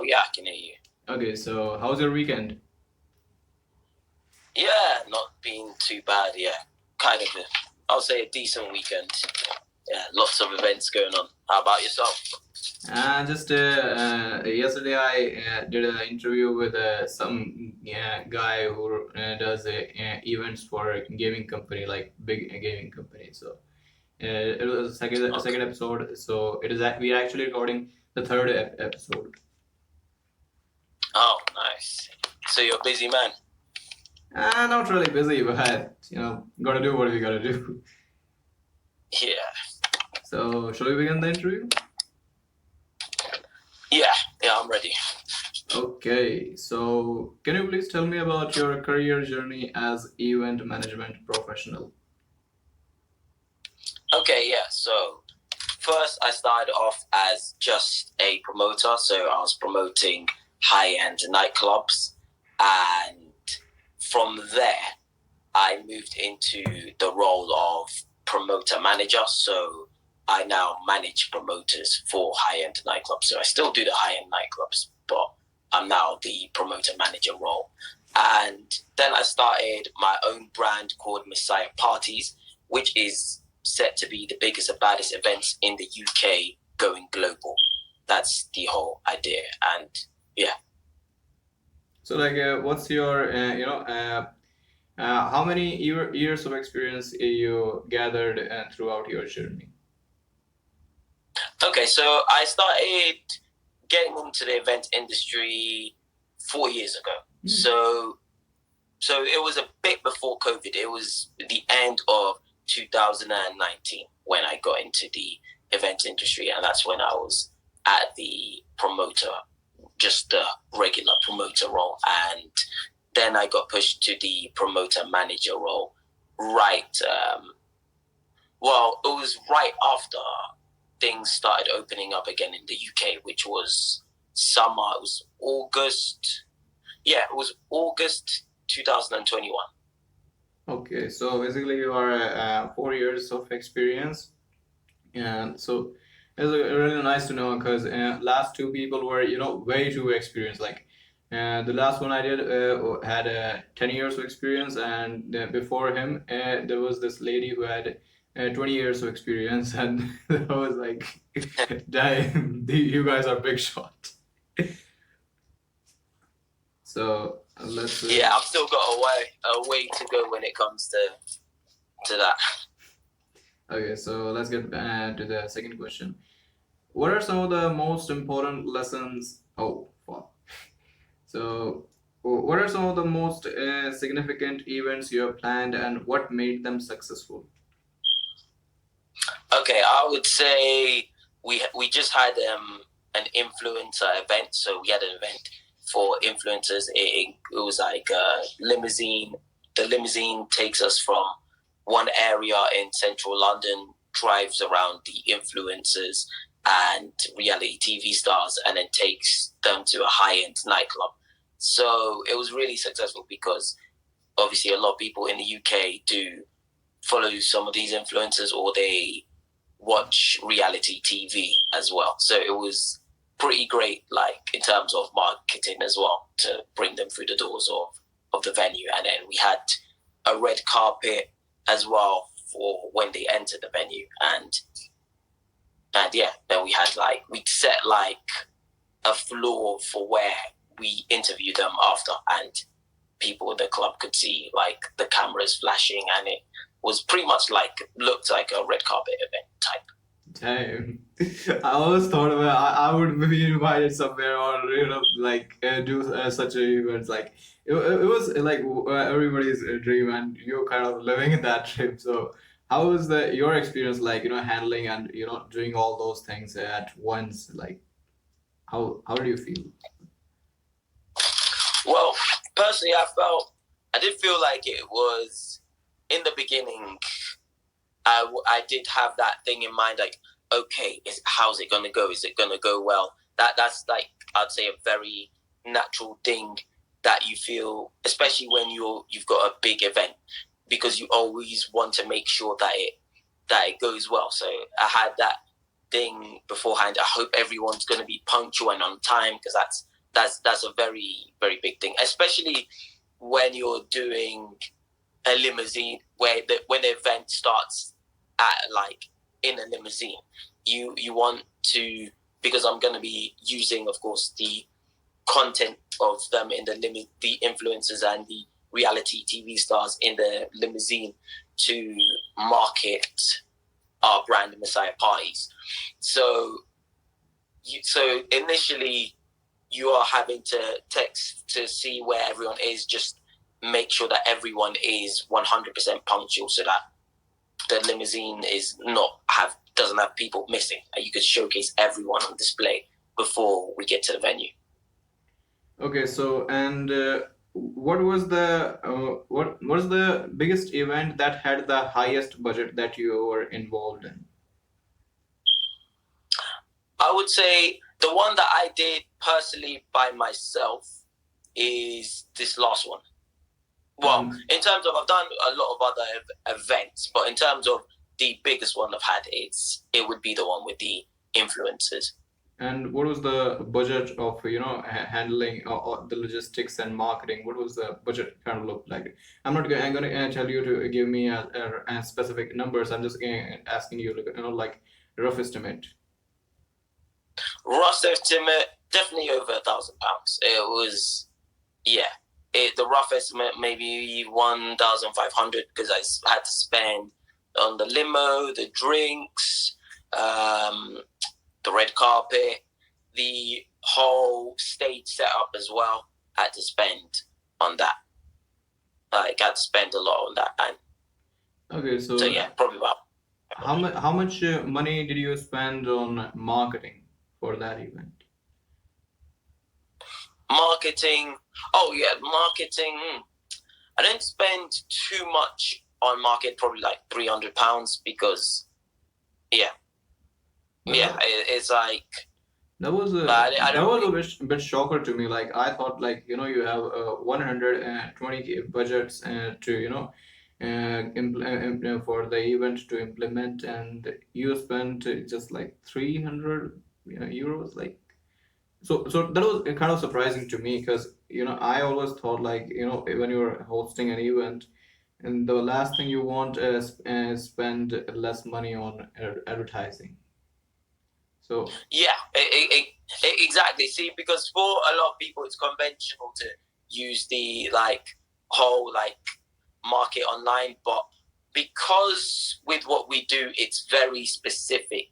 yeah, I can hear you. Okay, so how's your weekend? Yeah, not being too bad. Yeah, kind of. I'll say a decent weekend. Yeah, lots of events going on. How about yourself? Just yesterday I did an interview with some guy who does events for a gaming company, like big gaming company. So it was a second episode. So we are actually recording the third episode. Oh, nice. So you're a busy man. Not really busy, but gotta do what we gotta do. Yeah. So shall we begin the interview? Yeah, I'm ready. Okay, so can you please tell me about your career journey as event management professional? Okay, yeah. So first, I started off as just a promoter. So I was promoting high-end nightclubs, and from there, I moved into the role of promoter manager. So I now manage promoters for high-end nightclubs. So I still do the high-end nightclubs, but I'm now the promoter manager role. And then I started my own brand called Messiah Parties, which is set to be the biggest and baddest events in the UK going global. That's the whole idea. And yeah. So, what's your, how many years of experience you gathered throughout your journey? Okay, so I started getting into the event industry 4 years ago. So it was a bit before COVID. It was the end of 2019 when I got into the event industry, and that's when I was at the promoter, just the regular promoter role, and then I got pushed to the promoter manager role. Right, well, it was right after things started opening up again in the UK, which was summer. It was August. Yeah, it was August 2021. Okay, so basically you are 4 years of experience, and so it's really nice to know because last two people were way too experienced. Like the last one I did had 10 years of experience, and before him there was this lady who had 20 years of experience, and I was like, damn, you guys are big shot. So let's. Yeah, I've still got a way to go when it comes to that. Okay, so let's get to the second question. What are some of the most important lessons? Oh, fuck. So, what are some of the most significant events you have planned, and what made them successful? Okay, I would say we just had an influencer event. So we had an event for influencers. It was like a limousine. The limousine takes us from one area in central London, drives around the influencers and reality TV stars, and then takes them to a high-end nightclub. So it was really successful because obviously a lot of people in the UK do follow some of these influencers, or they watch reality TV as well. So it was pretty great, like in terms of marketing as well, to bring them through the doors of the venue. And then we had a red carpet as well for when they entered the venue. And yeah, then we had we set like a floor for where we interviewed them after, and people in the club could see like the cameras flashing, and it was pretty much looked like a red carpet event type. Damn. I always thought about I would be invited somewhere or do such events. Like it was like everybody's dream, and you're kind of living in that dream. So how was your experience like handling and doing all those things at once? Like how do you feel? Well, personally, I did feel like it was in the beginning. I did have that thing in mind, like, okay, how's it gonna go? Is it gonna go well? That's like, I'd say, a very natural thing that you feel, especially when you've got a big event, because you always want to make sure that it goes well. So I had that thing beforehand. I hope everyone's gonna be punctual and on time, because that's a very, very big thing, especially when you're doing a limousine where when the event starts at like in a limousine, you want to, because I'm going to be using, of course, the content of them in the influencers and the reality TV stars in the limousine to market our brand Messiah parties. So initially you are having to text to see where everyone is, just make sure that everyone is 100% punctual so that the limousine doesn't have people missing, and you could showcase everyone on display before we get to the venue. Okay, so and what was the biggest event that had the highest budget that you were involved in? I would say the one that I did personally by myself is this last one. Well, in terms of, I've done a lot of other events, but in terms of the biggest one I've had, it would be the one with the influencers. And what was the budget of handling the logistics and marketing? What was the budget kind of look like? I'm going to tell you to give me a specific numbers. I'm just asking you like rough estimate. Rough estimate, definitely over £1,000. It was, yeah. The rough estimate maybe 1,500 because I had to spend on the limo, the drinks, the red carpet, the whole stage setup as well. I had to spend on that. I had to spend a lot on that. And okay, so yeah, probably about. How much money did you spend on marketing for that event? Marketing. Oh yeah, marketing. I didn't spend too much on market. Probably like £300 because, yeah, it's like. That was a bit shocker to me. Like I thought, like you have 120K budgets to for the event to implement, and you spent just like 300 euros. Like so that was kind of surprising to me because I always thought like when you're hosting an event, and the last thing you want is spend less money on advertising. So yeah, exactly. See, because for a lot of people, it's conventional to use the whole market online, but because with what we do, it's very specific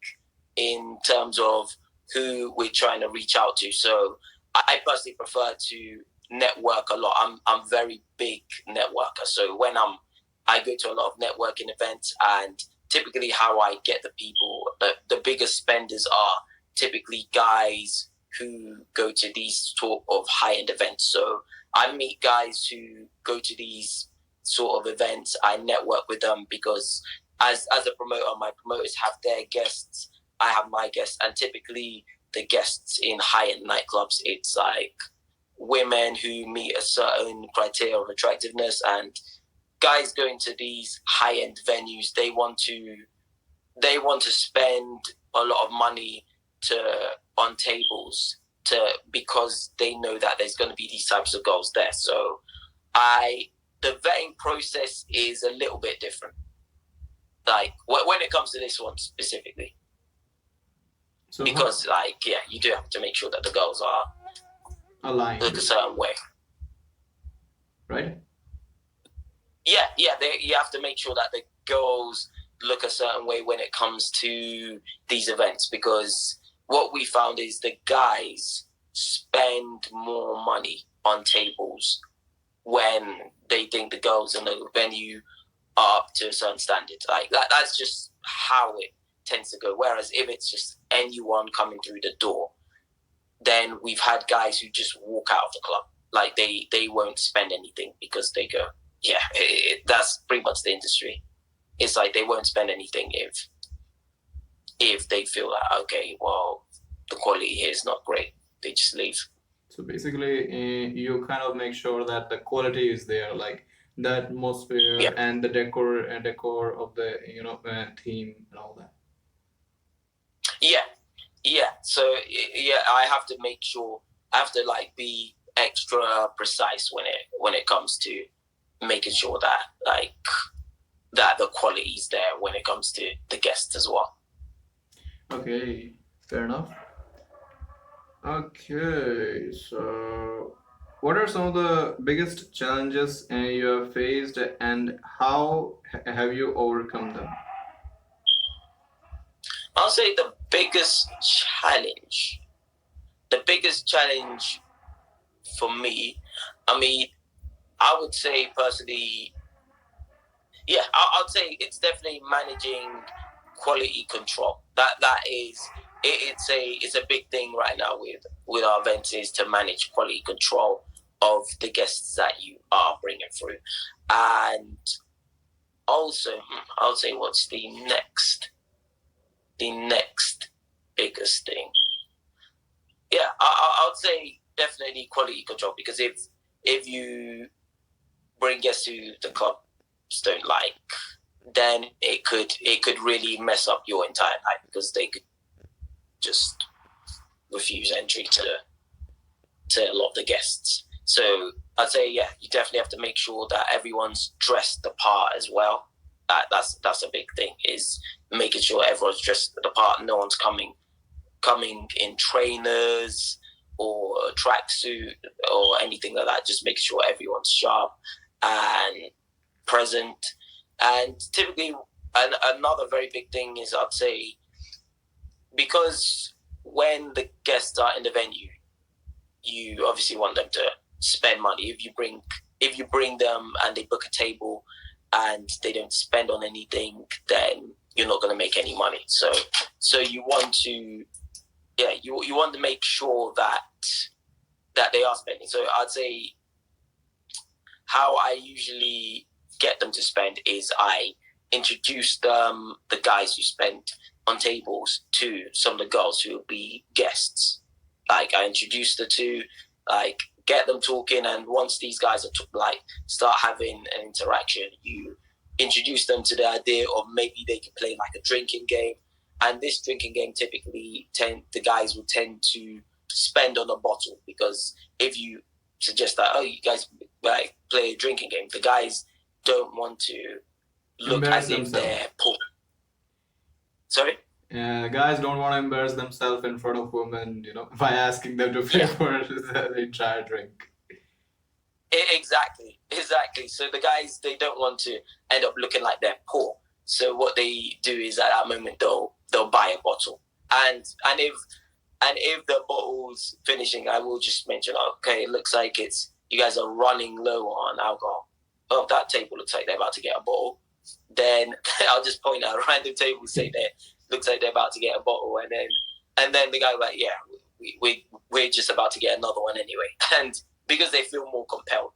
in terms of who we're trying to reach out to. So I personally prefer to network a lot. I'm very big networker. So when I go to a lot of networking events, and typically how I get the people, the biggest spenders are typically guys who go to these sort of high-end events. So I meet guys who go to these sort of events. I network with them because as a promoter, my promoters have their guests, I have my guests, and typically the guests in high-end nightclubs, it's like women who meet a certain criteria of attractiveness, and guys going to these high-end venues, they want to spend a lot of money on tables because they know that there's going to be these types of girls there. So the vetting process is a little bit different. Like when it comes to this one specifically, so because you do have to make sure that the girls are aligned, look a certain way, right? Yeah, you have to make sure that the girls look a certain way when it comes to these events, because what we found is the guys spend more money on tables when they think the girls in the venue are up to a certain standard. Like that's just how it tends to go. Whereas if it's just anyone coming through the door, then we've had guys who just walk out of the club. Like they won't spend anything because they go, yeah, that's pretty much the industry. It's like they won't spend anything if they feel like, okay, well, the quality here is not great. They just leave. So basically, you kind of make sure that the quality is there, like the atmosphere and the decor of the theme and all that. Yeah. So I have to make sure have to like be extra precise when it comes to making sure that like that the quality is there when it comes to the guests as well. Okay, fair enough. Okay, so what are some of the biggest challenges you have faced, and how have you overcome them? I'll say the biggest challenge for me, I mean, I would say personally, yeah, I'd say it's definitely managing quality control. That is, it's a big thing right now with our events, is to manage quality control of the guests that you are bringing through, and also I'll say what's the next biggest thing. Yeah, I would say definitely quality control, because if you bring guests to the club don't like, then it could really mess up your entire night, because they could just refuse entry to a lot of the guests. So I'd say, yeah, you definitely have to make sure that everyone's dressed the part as well. That's a big thing, is making sure everyone's dressed the part. No one's coming in trainers or a tracksuit or anything like that. Just make sure everyone's sharp and present. And typically, another very big thing is, I'd say, because when the guests are in the venue, you obviously want them to spend money. If you bring them and they book a table and they don't spend on anything, then you're not going to make any money. So you want to, yeah, you want to make sure that they are spending. So I'd say how I usually get them to spend is I introduce them, the guys who spend on tables, to some of the girls who will be guests. Like, I introduce the two, like, get them talking, and once these guys are start having an interaction, you introduce them to the idea of maybe they can play like a drinking game. And this drinking game, typically the guys will tend to spend on a bottle, because if you suggest that, oh, you guys like play a drinking game, the guys don't want to look as if they're poor. Sorry? Guys don't want to embarrass themselves in front of women, by asking them to pay for the entire drink. Exactly. So the guys, they don't want to end up looking like they're poor. So what they do is, at that moment, they'll buy a bottle, and if the bottle's finishing, I will just mention, okay, it looks like you guys are running low on alcohol. Oh, that table looks like they're about to get a bottle. Then I'll just point out a random table, say that looks like they're about to get a bottle, and then the guy will be like, yeah, we're just about to get another one anyway, and because they feel more compelled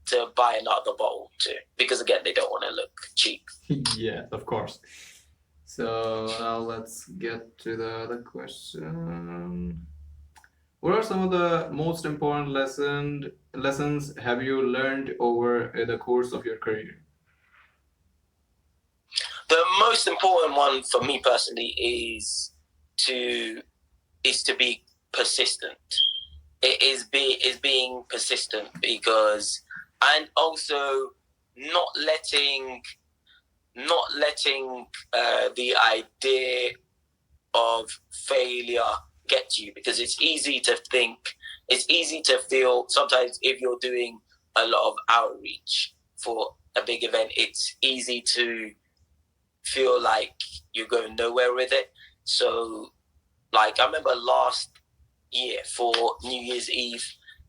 to buy another bottle too, because again, they don't want to look cheap. Yeah, of course. So now let's get to the other question. What are some of the most important lessons have you learned over the course of your career? The most important one for me personally is to be persistent. It is being persistent, because, and also not letting the idea of failure get to you, because it's easy to feel sometimes, if you're doing a lot of outreach for a big event, it's easy to feel like you're going nowhere with it. So, like, I remember last year for New Year's Eve,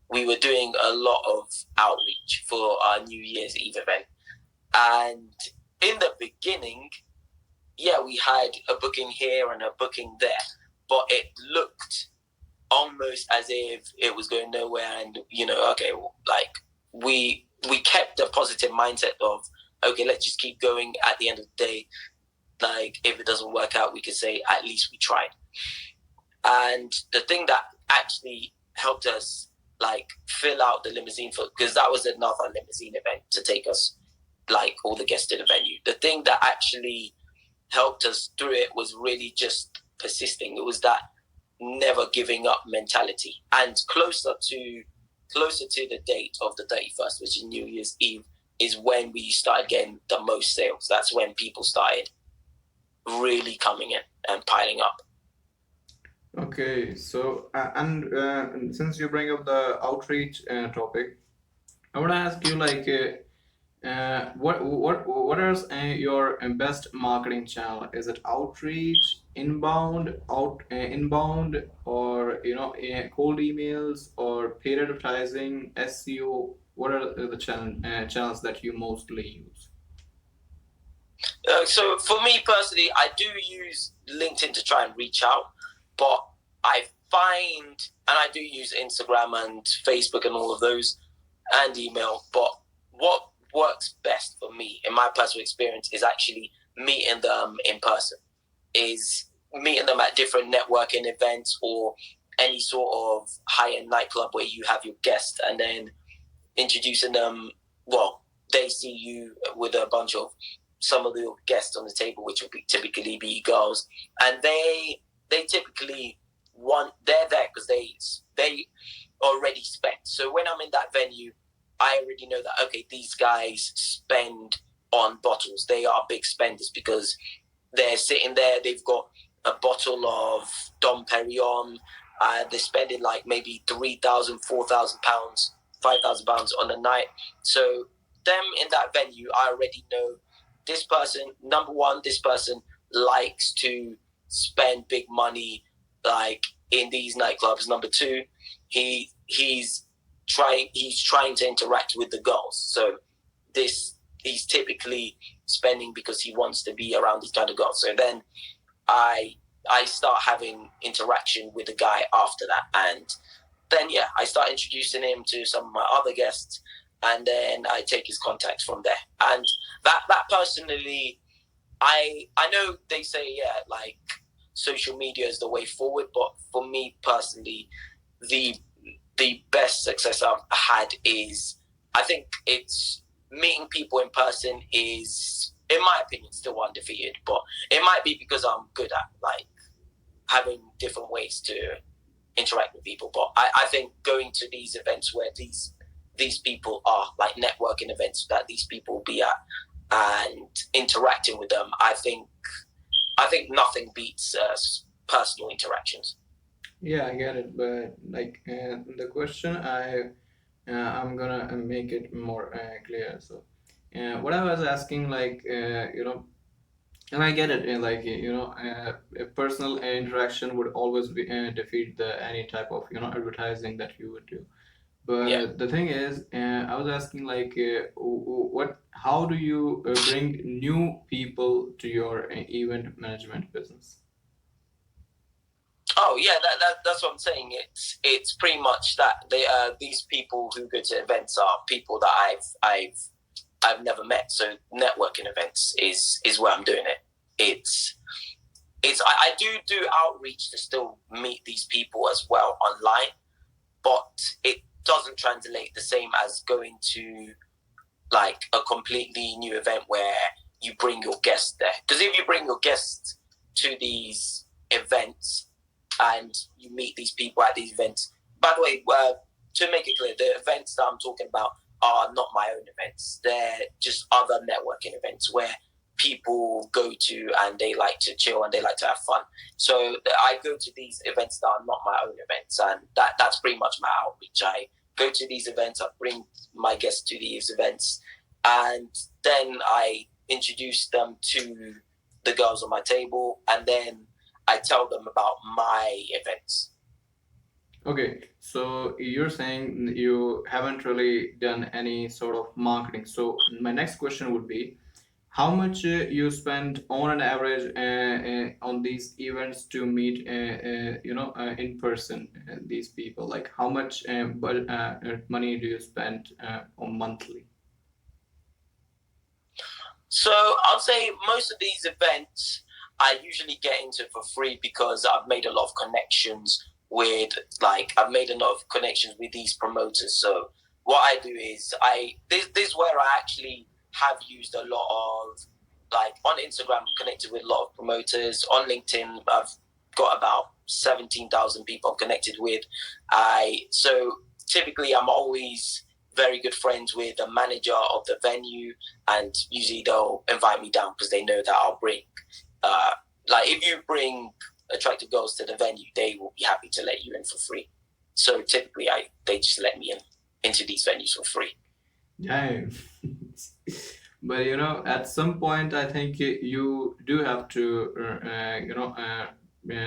we were doing a lot of outreach for our New Year's Eve event. And in the beginning, yeah, we had a booking here and a booking there, but it looked almost as if it was going nowhere. And, okay, like, we kept a positive mindset of, okay, let's just keep going. At the end of the day, like, if it doesn't work out, we could say at least we tried. And the thing that actually helped us, like, fill out the limousine, because that was another limousine event to take us, like, all the guests to the venue. The thing that actually helped us through it was really just persisting. It was that never giving up mentality. And closer to the date of the 31st, which is New Year's Eve, is when we started getting the most sales. That's when people started really coming in and piling up. Okay, so and since you bring up the outreach topic, I want to ask you like, what is your best marketing channel? Is it outreach, inbound, or cold emails, or paid advertising, SEO? What are the channels that you mostly use? So for me personally, I do use LinkedIn to try and reach out, but I find, and I do use Instagram and Facebook and all of those, and email. But what works best for me, in my personal experience, is actually meeting them in person. Is meeting them at different networking events or any sort of high-end nightclub where you have your guests, and then introducing them. Well, they see you with a bunch of some of the guests on the table, which will typically be girls, and they typically they're there because they already spent. So when I'm in that venue, I already know that okay, these guys spend on bottles. They are big spenders because they're sitting there. They've got a bottle of Dom Perignon. They're spending like maybe £3,000, £4,000, £5,000 on a night. So them in that venue, I already know this person. Number one, this person likes to spend big money, like in these nightclubs. Number two, he's trying to interact with the girls. So he's typically spending because he wants to be around these kind of girls. So then I start having interaction with the guy after that, and then I start introducing him to some of my other guests, and then I take his contacts from there. And that personally, I know they say like social media is the way forward, but for me personally, the best success I've had is, I think it's meeting people in person is, in my opinion, still undefeated. But it might be because I'm good at like having different ways to interact with people. But I think going to these events where these people are, like networking events that these people will be at, and interacting with them, I think nothing beats personal interactions. Yeah, I get it, but like the question, I'm gonna make it more clear. So, what I was asking, like and I get it, like a personal interaction would always be defeat the any type of advertising that you would do. But the thing is, I was asking like, how do you bring new people to your event management business? Oh yeah, that's what I'm saying. It's pretty much that these people who go to events are people that I've never met. So networking events is where I'm doing it. I do outreach to still meet these people as well online, but it doesn't translate the same as going to like a completely new event where you bring your guests there. Because if you bring your guests to these events and you meet these people at these events, by the way, to make it clear, the events that I'm talking about are not my own events. They're just other networking events where people go to and they like to chill and they like to have fun. So I go to these events that are not my own events, and that's pretty much my outreach. I go to these events, I bring my guests to these events, and then I introduce them to the girls on my table, and then I tell them about my events. Okay, so you're saying you haven't really done any sort of marketing. So my next question would be, how much you spend on an average on these events to meet in person these people? Like how much money do you spend on monthly? So I'll say most of these events I usually get into for free because I've made a lot of connections with I've made a lot of connections with these promoters. So what I do is this is where I actually have used a lot of, like, on Instagram, I'm connected with a lot of promoters. On LinkedIn, I've got about 17,000 people I'm connected with. So typically I'm always very good friends with the manager of the venue, and usually they'll invite me down because they know that I'll bring, like if you bring attractive girls to the venue, they will be happy to let you in for free. So typically they just let me into these venues for free. Yeah. But at some point, I think you do have to,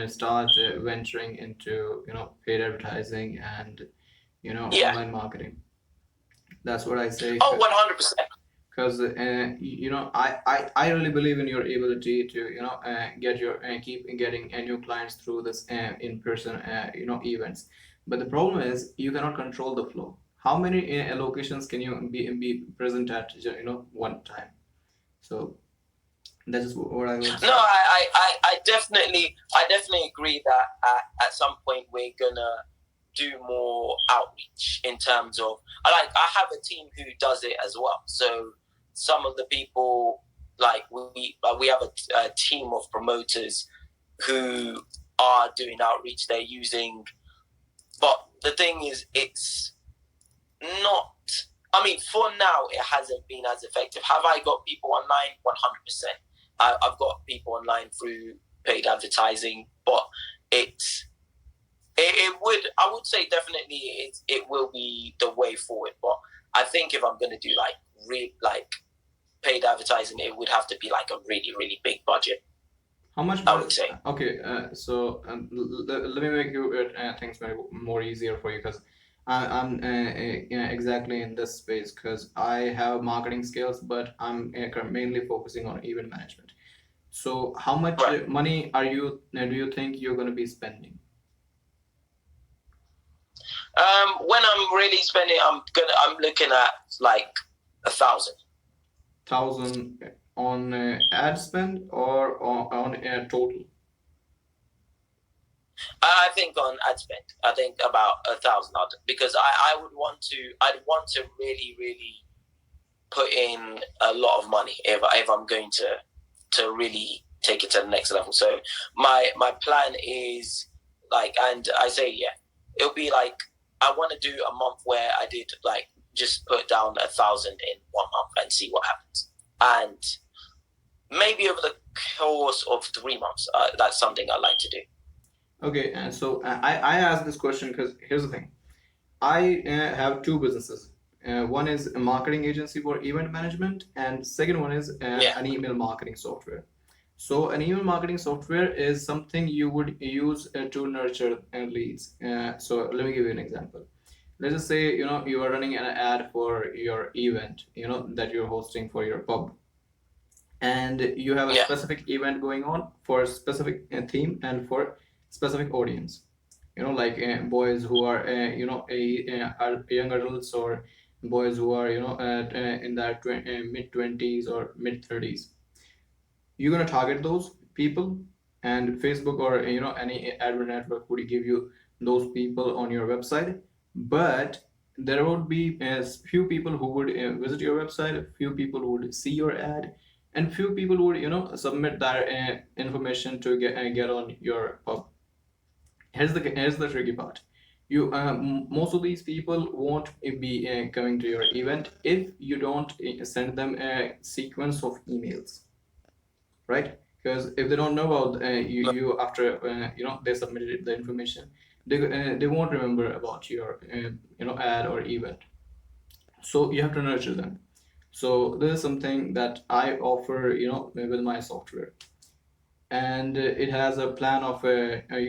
start venturing into, paid advertising and, online marketing. That's what I say. Oh, 100%. Because I really believe in your ability to get your keep getting new clients through this in-person events. But the problem is you cannot control the flow. How many locations can you be present at one time? So that's just what I would say. No, I definitely agree that at some point we're gonna do more outreach in terms of I have a team who does it as well. So some of the people, like we have a team of promoters who are doing outreach. They're using, but the thing is, it's not. I mean, for now, it hasn't been as effective. Have I got people online? 100%. I've got people online through paid advertising, but I would say definitely it will be the way forward. But I think if I'm going to do like paid advertising, it would have to be like a really, really big budget. How much? I would say. Okay, so let me make you things more easier for you, because I'm exactly in this space, because I have marketing skills, but I'm mainly focusing on event management. So how much money do you think you're going to be spending? When I'm really spending, I'm looking at like 1,000. 1,000 on ad spend or on total? I think on ad spend, I think about 1,000, because I'd want to really, really put in a lot of money if I'm going to really take it to the next level. So my plan is and I say it'll be like I want to do a month where I did just put down 1,000 in 1 month and see what happens, and maybe over the course of 3 months, that's something I like to do. Okay, and so I asked this question because here's the thing. I have two businesses. One is a marketing agency for event management, and second one is an email marketing software. So an email marketing software is something you would use to nurture leads. So let me give you an example. Let's just say you are running an ad for your event, that you're hosting for your pub, and you have a specific event going on for a specific theme and for specific audience, like boys who are are young adults, or boys who are in their mid-20s or mid-30s. You're going to target those people, and Facebook or any advert network would give you those people on your website. But there would be a few people who would visit your website, a few people who would see your ad, and few people would submit their information to get on your pub. Here's the tricky part. You most of these people won't be coming to your event if you don't send them a sequence of emails, right? Because if they don't know about you after they submitted the information, they won't remember about your ad or event. So you have to nurture them. So this is something that I offer with my software, and it has a plan of you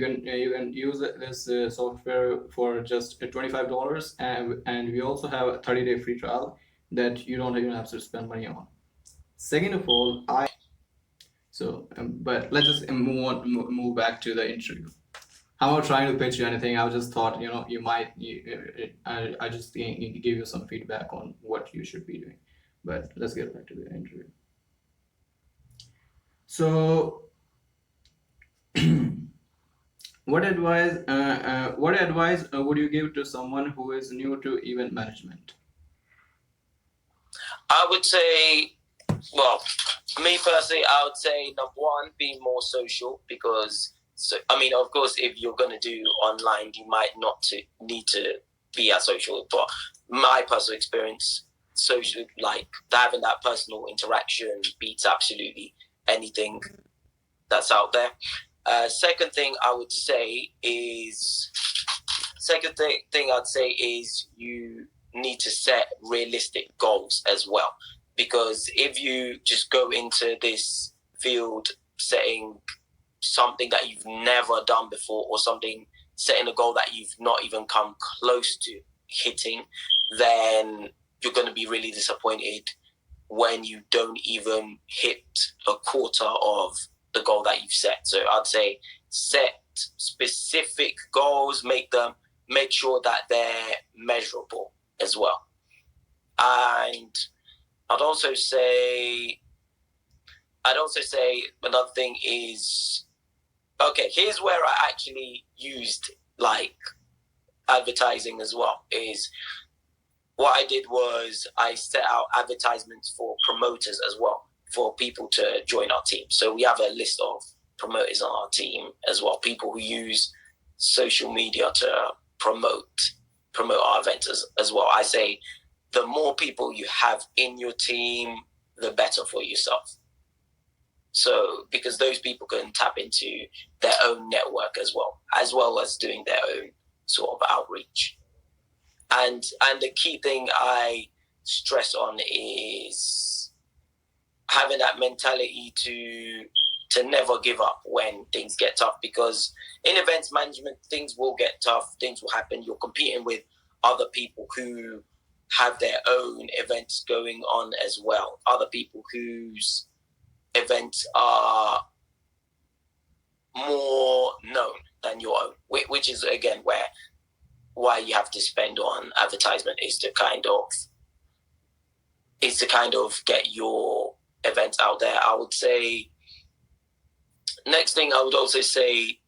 can use this software for just $25, and we also have a 30-day free trial that you don't even have to spend money on. Second of all, but let's just move back to the interview. I'm not trying to pitch you anything. I just thought you might. I just give you some feedback on what you should be doing. But let's get back to the interview. So, what advice would you give to someone who is new to event management? I would say, well, me personally, I would say number one, be more social, because So, I mean, of course, if you're going to do online, you might not need to be as social. But my personal experience, social, like having that personal interaction beats absolutely anything that's out there. Second thing I'd say is you need to set realistic goals as well. Because if you just go into this field setting something that you've never done before, or setting a goal that you've not even come close to hitting, then you're going to be really disappointed when you don't even hit a quarter of the goal that you've set. So I'd say set specific goals, make sure that they're measurable as well. And I'd also say another thing is, okay, here's where I actually used like advertising as well. Is what I did was I set out advertisements for promoters as well, for people to join our team. So we have a list of promoters on our team as well, people who use social media to promote our events as well. I say the more people you have in your team, the better for yourself. So, because those people can tap into their own network as well as doing their own sort of outreach. And the key thing I stress on is having that mentality to never give up when things get tough, because in events management, things will get tough, things will happen. You're competing with other people who have their own events going on as well, other people whose events are more known than your own, which is again why you have to spend on advertisement, is to kind of get your events out there. I would say next thing I would also say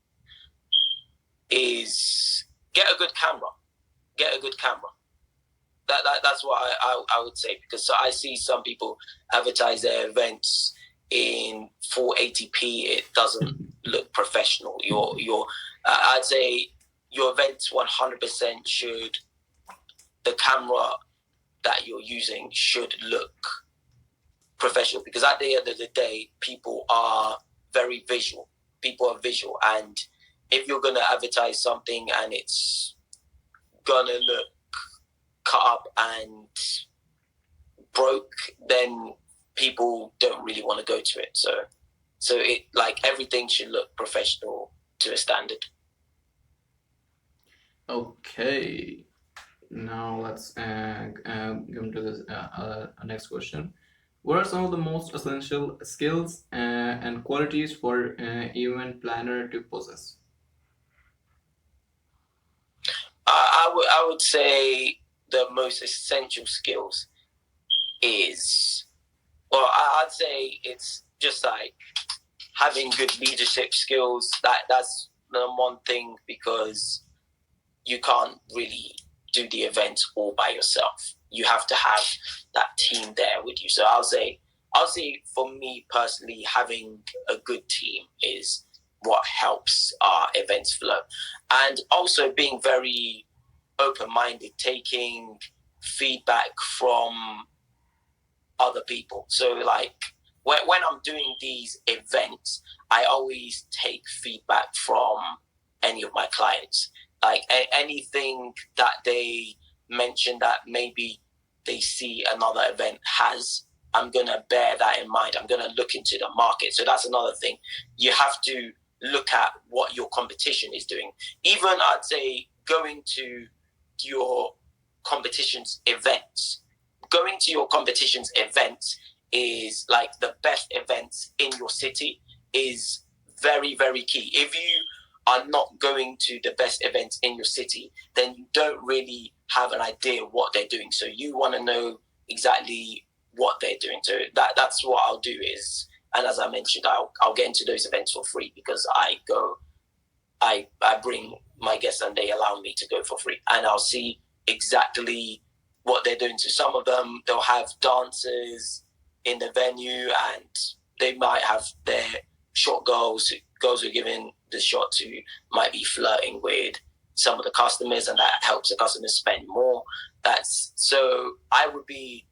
is get a good camera. That's what I would say, because I see some people advertise their events in 480p. It doesn't look professional. I'd say your events 100% should, the camera that you're using should look professional, because at the end of the day, people are very visual. And if you're going to advertise something and it's going to look cut up and broke, then people don't really want to go to it. So it, like, everything should look professional to a standard. Okay, now let's go into this next question. What are some of the most essential skills and qualities for event planner to possess? I would say the most essential skills is, well, I'd say it's just like having good leadership skills. That's the one thing, because you can't really do the event all by yourself. You have to have that team there with you. So I'll say for me personally, having a good team is what helps our events flow. And also being very open-minded, taking feedback from other people. So like when I'm doing these events, I always take feedback from any of my clients. Like anything that they mention that maybe they see another event has, I'm going to bear that in mind. I'm going to look into the market. So that's another thing. You have to look at what your competition is doing. Even I'd say going to your competition's events. Going to your competition's events is like the best events in your city is very, very key. If you are not going to the best events in your city, then you don't really have an idea what they're doing. So you want to know exactly what they're doing. So that's what I'll do is, and as I mentioned, I'll get into those events for free, because I bring my guests and they allow me to go for free, and I'll see exactly what they're doing. So some of them, they'll have dancers in the venue, and they might have their short girls who are giving the shots who might be flirting with some of the customers, and that helps the customers spend more. So I would be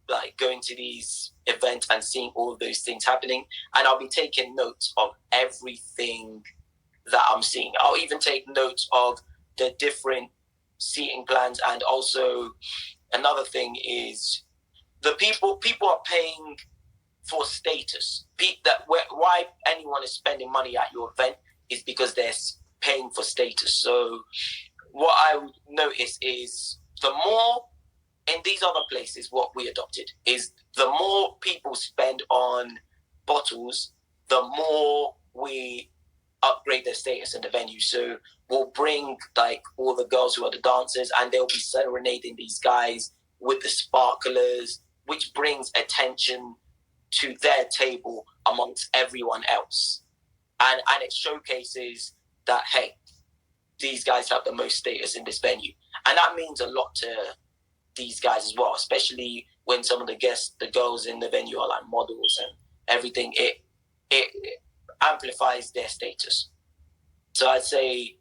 like going to these events and seeing all of those things happening, and I'll be taking notes of everything that I'm seeing. I'll even take notes of the different seating plans, and also another thing is the people are paying for status. Why anyone is spending money at your event is because they're paying for status. So what I would notice is the more in these other places, what we adopted is the more people spend on bottles, the more we upgrade their status in the venue. So we'll bring like all the girls who are the dancers, and they'll be serenading these guys with the sparklers, which brings attention to their table amongst everyone else. And it showcases that, hey, these guys have the most status in this venue. And that means a lot to these guys as well, especially when some of the girls in the venue are like models and everything. It amplifies their status. So I'd say,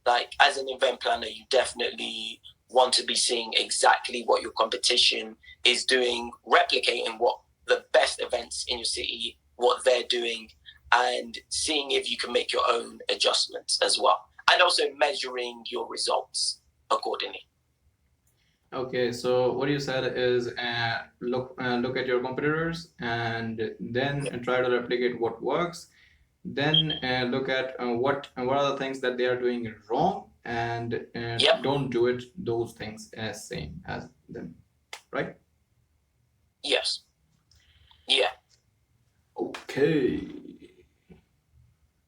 like, as an event planner, you definitely want to be seeing exactly what your competition is doing, replicating what the best events in your city, what they're doing, and seeing if you can make your own adjustments as well. And also measuring your results accordingly. Okay, so what you said is look at your competitors and then try to replicate what works. Then look at what are the things that they are doing wrong, and don't do those things as same as them, right? Yes. Yeah. Okay.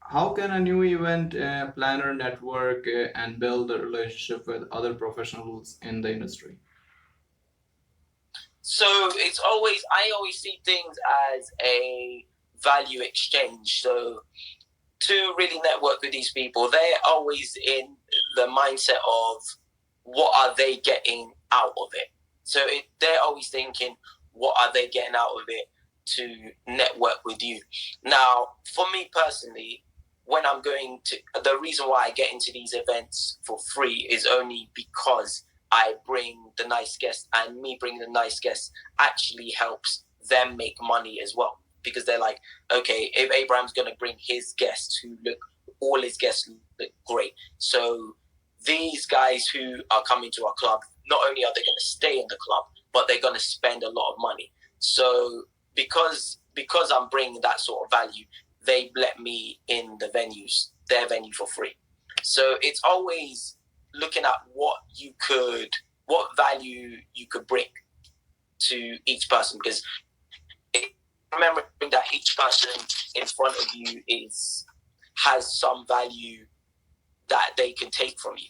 How can a new event planner network and build a relationship with other professionals in the industry? So I always see things as a value exchange. So to really network with these people, they're always in the mindset of what are they getting out of it. So they're always thinking, what are they getting out of it to network with you? Now, for me personally, when I'm going to, the reason why I get into these events for free is only because I bring the nice guests, and me bringing the nice guests actually helps them make money as well. Because they're like, okay, if Abraham's going to bring his guests all his guests look great. So these guys who are coming to our club, not only are they going to stay in the club, but they're going to spend a lot of money. So because I'm bringing that sort of value, they let me in their venue for free. So it's always looking at what value you could bring to each person, because remembering that each person in front of you has some value that they can take from you.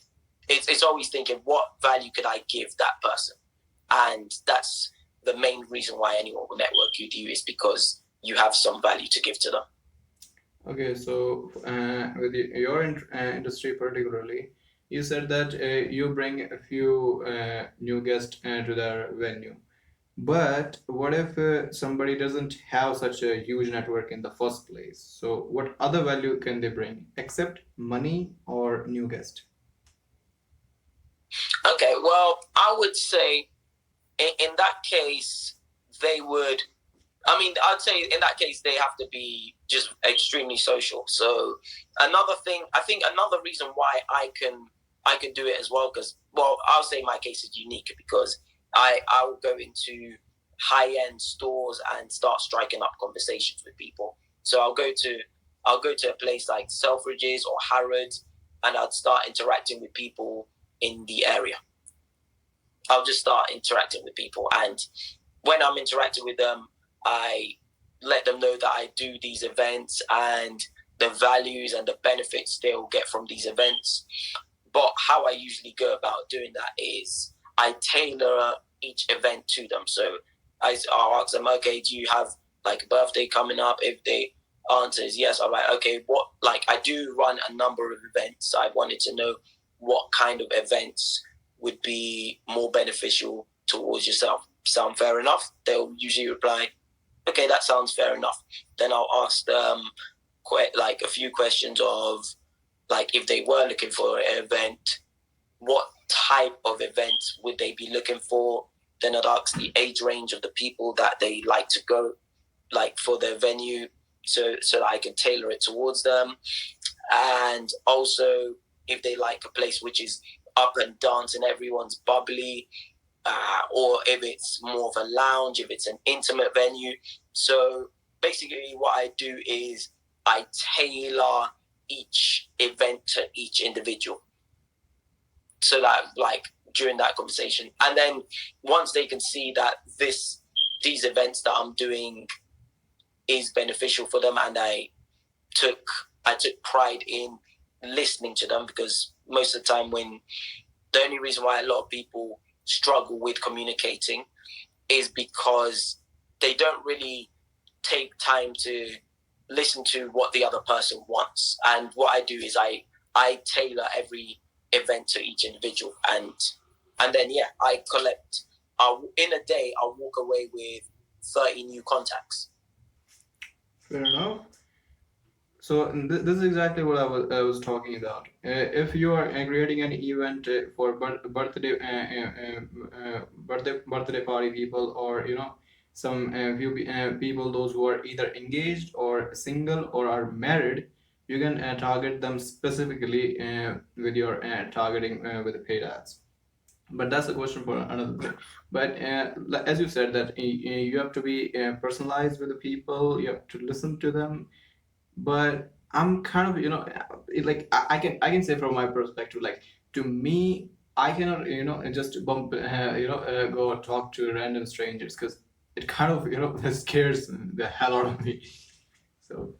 It's always thinking, what value could I give that person? And that's the main reason why anyone will network with you, is because you have some value to give to them. Okay, so with your industry particularly, you said that you bring a few new guests to their venue. But what if somebody doesn't have such a huge network in the first place? So what other value can they bring except money or new guest? Okay, well, I would say in that case, I'd say in that case, they have to be just extremely social. So another reason why I can do it as well, because, well, I'll say my case is unique because I will go into high-end stores and start striking up conversations with people. So I'll go to a place like Selfridges or Harrods, and I'd start interacting with people in the area. I'll just start interacting with people, and when I'm interacting with them, I let them know that I do these events and the values and the benefits they'll get from these events. But how I usually go about doing that is I tailor each event to them. So I'll ask them, okay, do you have like a birthday coming up? If they answer is yes, I'm like, okay, I do run a number of events. I wanted to know what kind of events would be more beneficial towards yourself. Sound fair enough? They'll usually reply, okay, that sounds fair enough. Then I'll ask them like a few questions of like if they were looking for an event, what type of events would they be looking for? Then I'd ask the age range of the people that they like to go, like for their venue, so that I can tailor it towards them. And also if they like a place which is up and dance and everyone's bubbly, or if it's more of a lounge, if it's an intimate venue. So basically what I do is I tailor each event to each individual, so that like during that conversation, and then once they can see that these events that I'm doing is beneficial for them, and I took pride in listening to them, because most of the time when the only reason why a lot of people struggle with communicating is because they don't really take time to listen to what the other person wants. And what I do is I tailor every event to each individual, and then I collect. In a day, I'll walk away with 30 new contacts. Fair enough. So this is exactly what I was talking about. If you are creating an event for birthday party people, or some few people, those who are either engaged or single or are married, you can target them specifically with your targeting with the paid ads. But that's a question for another day. But as you said, that you have to be personalized with the people. You have to listen to them. But I'm kind of like I can say from my perspective, like, to me, I cannot just bump go talk to random strangers, because it kind of scares the hell out of me. So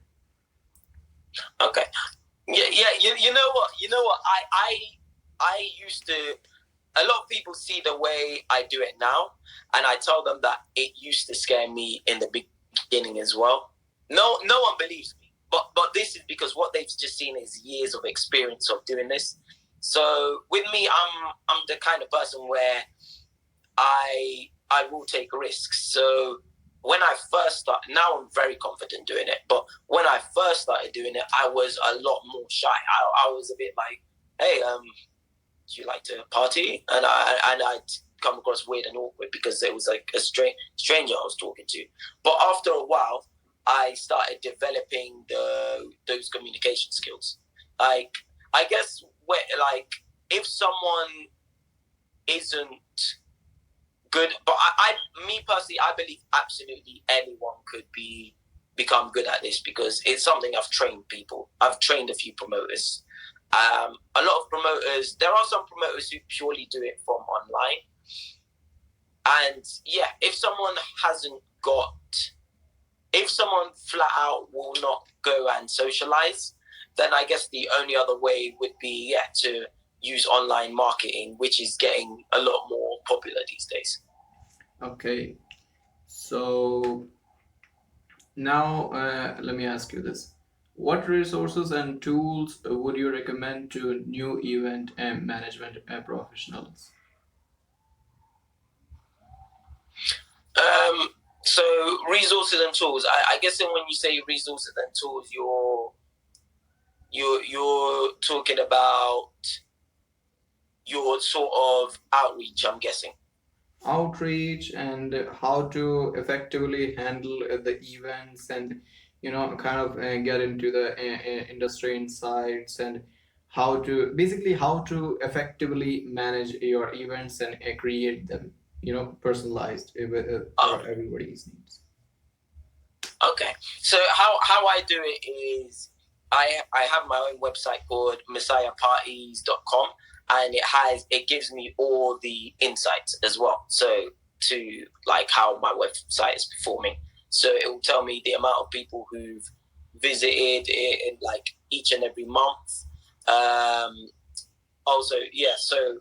okay, you know what I used to. A lot of people see the way I do it now, and I tell them that it used to scare me in the beginning as well. No one believes me, but this is because what they've just seen is years of experience of doing this. So with me, I'm the kind of person where I will take risks. So when I first started, now I'm very confident doing it, but when I first started doing it, I was a lot more shy. I was a bit like, hey, do you like to party? And I'd come across weird and awkward because it was like a stranger I was talking to. But after a while, I started developing those communication skills. Like, I guess if someone isn't good, but me personally, I believe absolutely anyone could become good at this, because it's something I've trained people. I've trained a few promoters. A lot of promoters, there are some promoters who purely do it from online. And if someone flat out will not go and socialize, then I guess the only other way would be to use online marketing, which is getting a lot more popular these days. Okay, so now let me ask you this. What resources and tools would you recommend to new event and management professionals? So resources and tools. I guess when you say resources and tools, you're talking about your sort of outreach, I'm guessing. Outreach, and how to effectively handle the events, and kind of get into the industry insights, and how to effectively manage your events and create them personalized for everybody's needs. Okay, so how I do it is I have my own website called messiahparties.com, and it gives me all the insights as well. So to like how my website is performing. So it will tell me the amount of people who've visited it in like each and every month. Also, so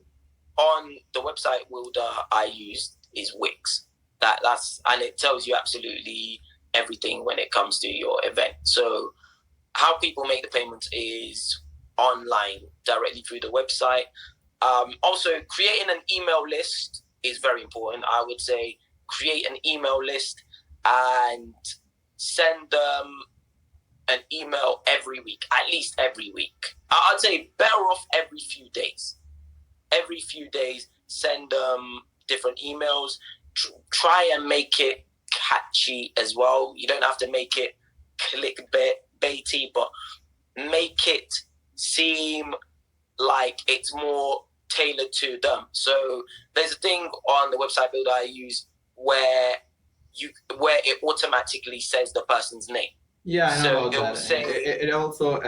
on the website builder I use is Wix. That's and it tells you absolutely everything when it comes to your event. So how people make the payments is online directly through the website. Also, creating an email list is very important. I would say create an email list and send them an email every week, at least every week. I'd say better off every few days. Every few days, send different emails. Try and make it catchy as well. You don't have to make it clickbaity, but make it seem like it's more tailored to them. So there's a thing on the website builder I use where it automatically says the person's name. Yeah, I know So about it will that. say It also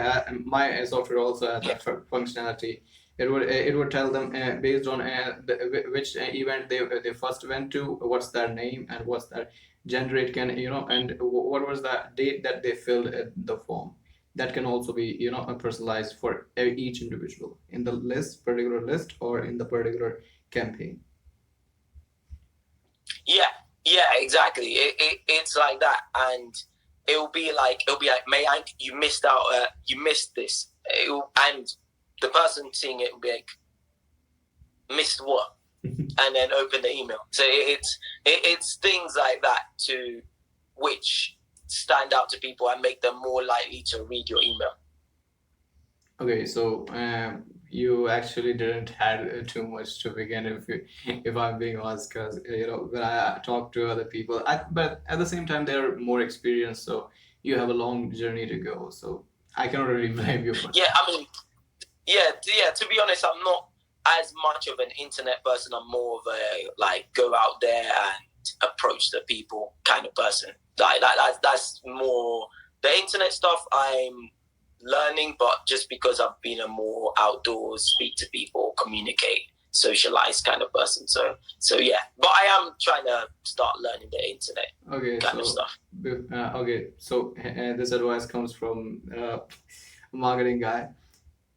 my software also had that functionality. It would tell them based on which event they first went to, what's their name and what's their gender. It can and what was the date that they filled the form. That can also be personalized for each individual in the particular list or in the particular campaign. Yeah, exactly. It's like that, and it'll be like, you missed out. You missed this, and the person seeing it will be like, missed what? And then open the email. So it's things like that to which stand out to people and make them more likely to read your email. Okay, so you actually didn't had too much to begin, if I'm being honest, because when I talk to other people, but at the same time they're more experienced, so you have a long journey to go. So I cannot really blame you for that. Yeah, I mean, yeah. To be honest, I'm not as much of an internet person. I'm more of a go out there and approach the people kind of person. That's more the internet stuff. I'm learning, but just because I've been a more outdoors, speak to people, communicate, socialize kind of person. So yeah, but I am trying to start learning the internet kind of stuff. Okay, so this advice comes from a marketing guy.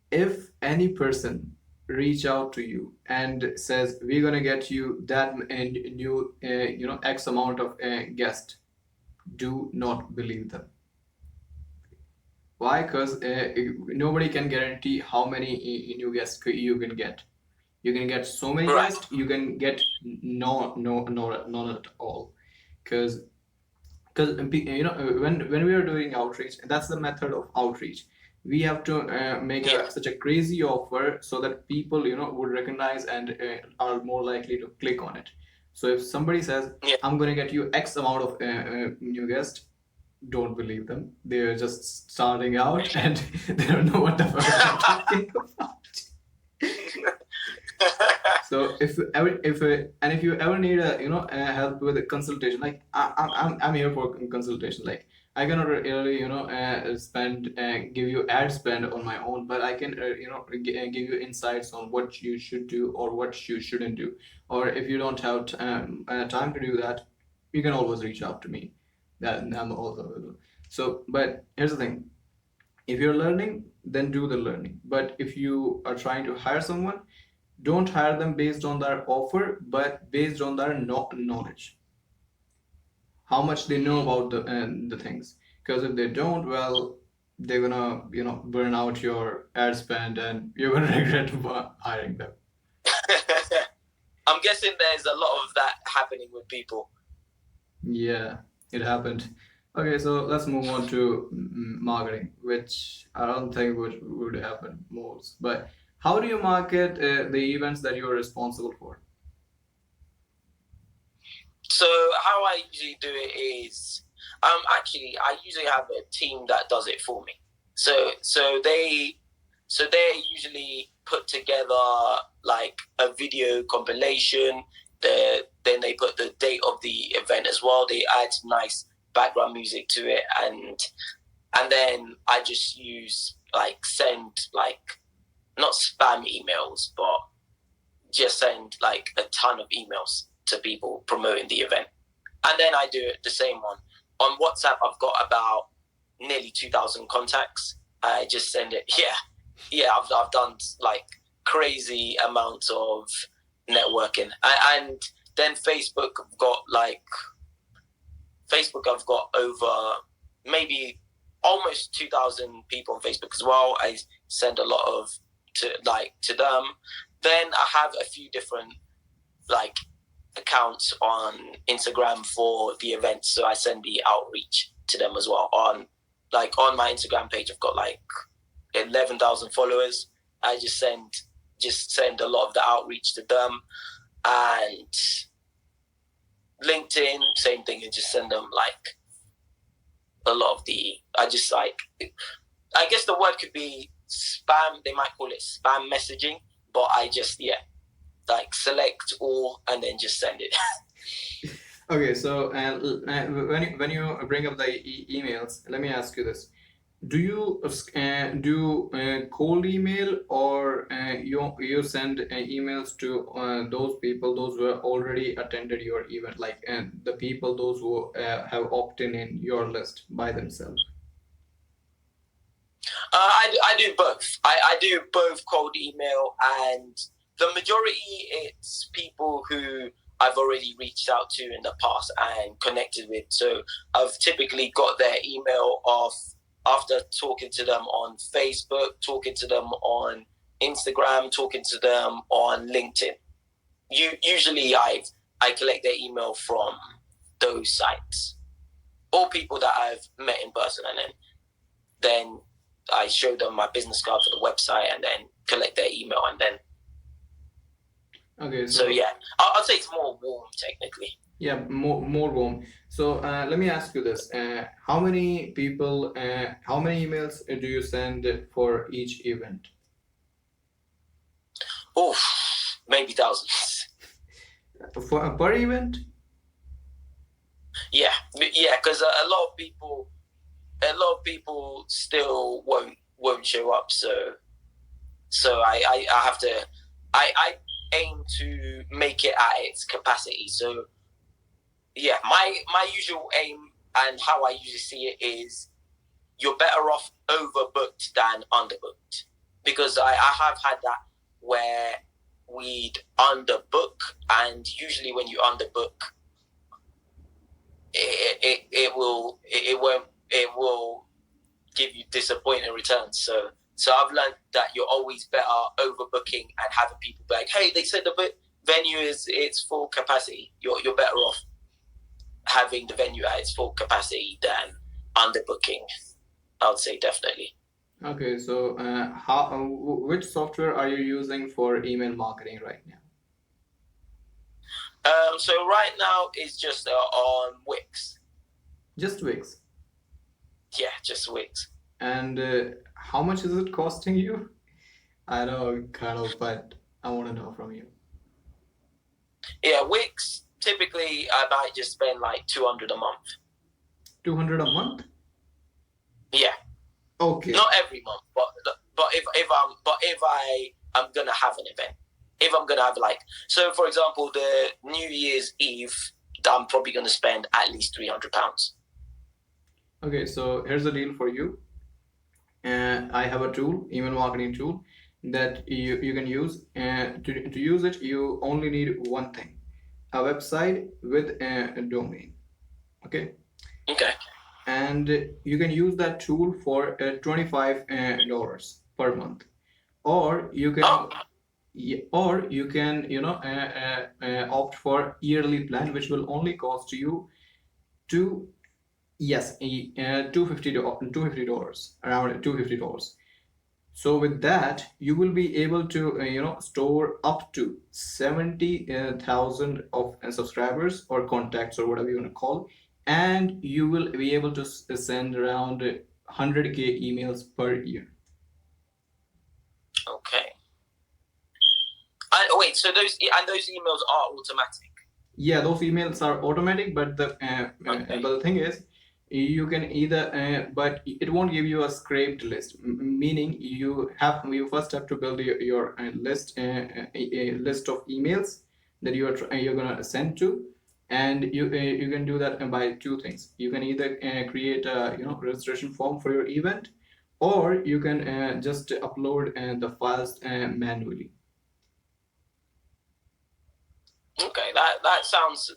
If any person reach out to you and says we're gonna get you that and new X amount of guest, do not believe them. Why? Because nobody can guarantee how many new guests you can get. You can get so many guests, you can get none at all. Because when we are doing outreach, that's the method of outreach. We have to make such a crazy offer so that people would recognize and are more likely to click on it. So if somebody says, I'm going to get you X amount of new guests, don't believe them. They're just starting out and they don't know what the fuck they're talking about. So if you ever need help with a consultation, like I'm here for consultation. Like I cannot really give you ad spend on my own, but I can give you insights on what you should do or what you shouldn't do. Or if you don't have time to do that, you can always reach out to me. That I'm also available. So, but here's the thing: if you're learning, then do the learning. But if you are trying to hire someone, don't hire them based on their offer, but based on their knowledge. How much they know about the things. Because if they don't, well, they're gonna burn out your ad spend, and you're gonna regret hiring them. I'm guessing there's a lot of that happening with people. Yeah, it happened. Okay, so let's move on to marketing, which I don't think would happen most. But how do you market the events that you're responsible for? So how I usually do it is, actually I usually have a team that does it for me. So they usually put together like a video compilation. Then they put the date of the event as well. They add nice background music to it, and then I just use send not spam emails, but just send a ton of emails to people promoting the event. And then I do it the same one. On WhatsApp, I've got about nearly 2,000 contacts. I just send it. Yeah, I've done crazy amounts of networking. And then Facebook, I've got over maybe almost 2,000 people on Facebook as well. I send a lot to them. Then I have a few different accounts on Instagram for the events, so I send the outreach to them as well on like on my Instagram page, I've got like 11,000 followers. I just send a lot of the outreach to them, and LinkedIn, same thing. You just send them like a lot of the. I just like. I guess the word could be spam. They might call it spam messaging, but I just like select all and then just send it. Okay, so when you bring up the emails, let me ask you this: do you do cold email, or you send emails to those people, those who have already attended your event, like the people those who have opted in your list by themselves? I do both. I do both cold email, and the majority it's people who I've already reached out to in the past and connected with. So I've typically got their email off after talking to them on Facebook, talking to them on Instagram, talking to them on LinkedIn. Usually I collect their email from those sites, or people that I've met in person, and then I show them my business card for the website and then collect their email, and then. Okay. So yeah, I'd say it's more warm technically. Yeah, more warm. So let me ask you this: how many people, how many emails do you send for each event? Oh, maybe thousands. For per event? Yeah, because a lot of people still won't show up. So I have to. I aim to make it at its capacity. So yeah, my usual aim and how I usually see it is you're better off overbooked than underbooked, because I have had that where we'd underbook, and usually when you underbook, it will give you disappointing returns. So I've learned that you're always better overbooking and having people be like, hey, they said the venue it's full capacity. You're better off having the venue at its full capacity than underbooking. I would say definitely. Okay, so which software are you using for email marketing right now? So right now it's just on Wix. Just Wix. Yeah, just Wix. And how much is it costing you? I know, kind of, but I want to know from you. Yeah, Wix. Typically, I might just spend like 200 a month. 200 a month? Yeah. Okay. Not every month, but if I'm gonna have an event, if I'm gonna have so for example, the New Year's Eve, I'm probably gonna spend at least £300. Okay, so here's the deal for you. I have a tool, email marketing tool, that you can use. To use it, you only need one thing: a website with a domain. Okay. And you can use that tool for $25 per month, or you can opt for yearly plan, which will only cost you $250, around $250. So with that, you will be able to store up to 70,000 of subscribers or contacts or whatever you want to call, and you will be able to send around 100K emails per year. Okay. Wait, so those emails are automatic? Yeah, those emails are automatic, but the thing is, you can either but it won't give you a scraped list, meaning you first have to build your list, a list of emails that you're gonna send to, and you can do that by two things. You can either create a registration form for your event, or you can just upload the files manually. Okay, that sounds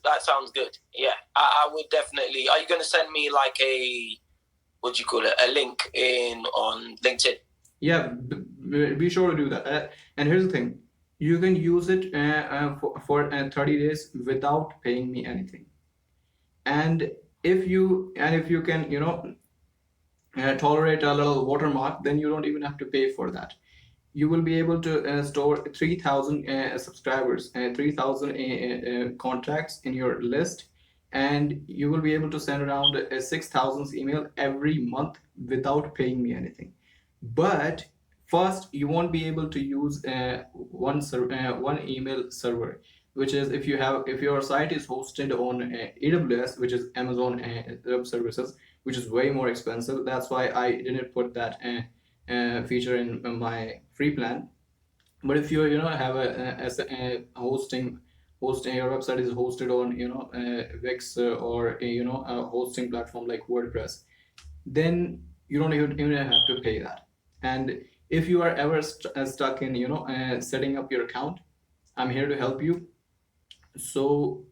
good. Yeah, I would definitely. Are you going to send me like a a link on LinkedIn? Yeah, be sure to do that. And here's the thing: you can use it for 30 days without paying me anything. And if you can tolerate a little watermark, then you don't even have to pay for that. You will be able to store 3,000 subscribers, 3,000 contacts in your list, and you will be able to send around 6,000 email every month without paying me anything. But first, you won't be able to use one email server, which is if your site is hosted on AWS, which is Amazon Web Services, which is way more expensive. That's why I didn't put that feature in my free plan. But if you have a hosting your website is hosted on Wix or a hosting platform like WordPress, then you don't even have to pay that. And if you are ever stuck in setting up your account, I'm here to help you. So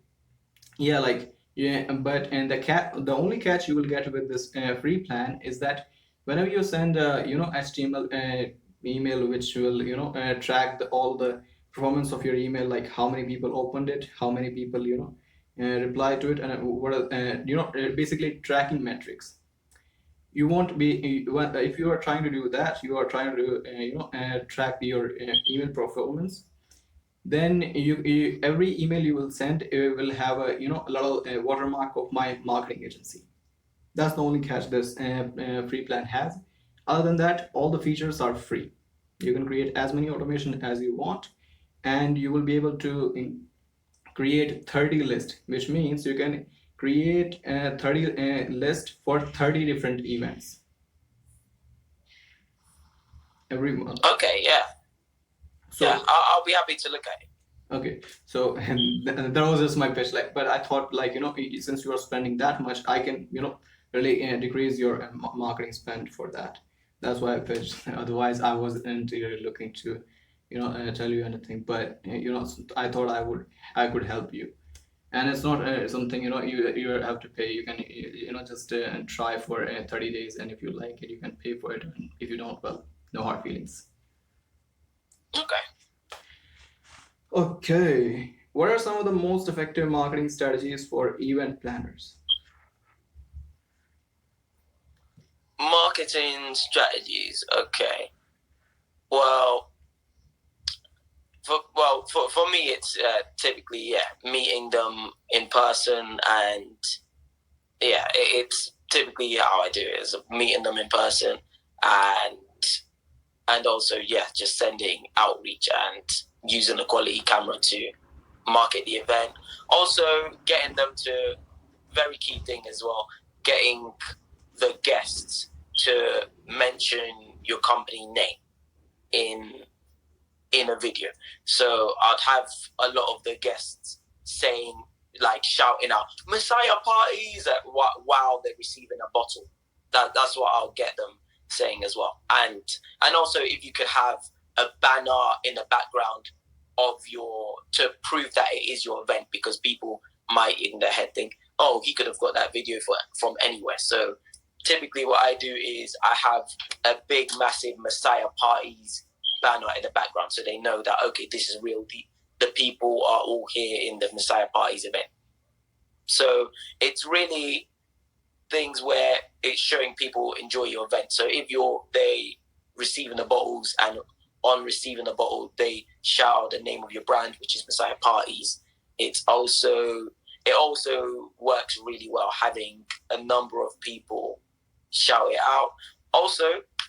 yeah, like yeah, but and the only catch you will get with this free plan is that whenever you send a HTML email, which will track all the performance of your email, like how many people opened it, how many people replied to it, and what basically tracking metrics. You won't be if you are trying to do that, you are trying to track your email performance, then every email you will send will have a a little watermark of my marketing agency. That's the only catch this free plan has. Other than that, all the features are free. You can create as many automation as you want, and you will be able to create 30 list, which means you can create a 30 list for 30 different events every month. Okay, yeah. So yeah, I'll be happy to look at it. Okay, so that was just my pitch. Like, but I thought, like, since you are spending that much, I can, really decrease your marketing spend for that. That's why I pitched. Otherwise, I wasn't really looking to, tell you anything. But I thought I could help you, and it's not something you have to pay. You can just try for 30 days, and if you like it, you can pay for it. And if you don't, well, no hard feelings. Okay. Okay. What are some of the most effective marketing strategies for event planners? Marketing strategies. Okay. Well, for me, it's typically meeting them in person, and it's typically how I do it is meeting them in person, and also just sending outreach and using a quality camera to market the event. Also getting them to, very key thing as well, getting the guests to mention your company name in a video. So I'd have a lot of the guests saying, like, shouting out Messiah parties while they're receiving a bottle. That's what I'll get them saying as well. And also, if you could have a banner in the background of to prove that it is your event, because people might in their head think, oh, he could have got that video from anywhere. So typically what I do is I have a big, massive Messiah parties banner in the background, so they know that, okay, this is real. The people are all here in the Messiah parties event. So it's really things where it's showing people enjoy your event. So if they receiving the bottles, and on receiving the bottle they shout out the name of your brand, which is Messiah Parties, it also works really well having a number of people shout it out. Also,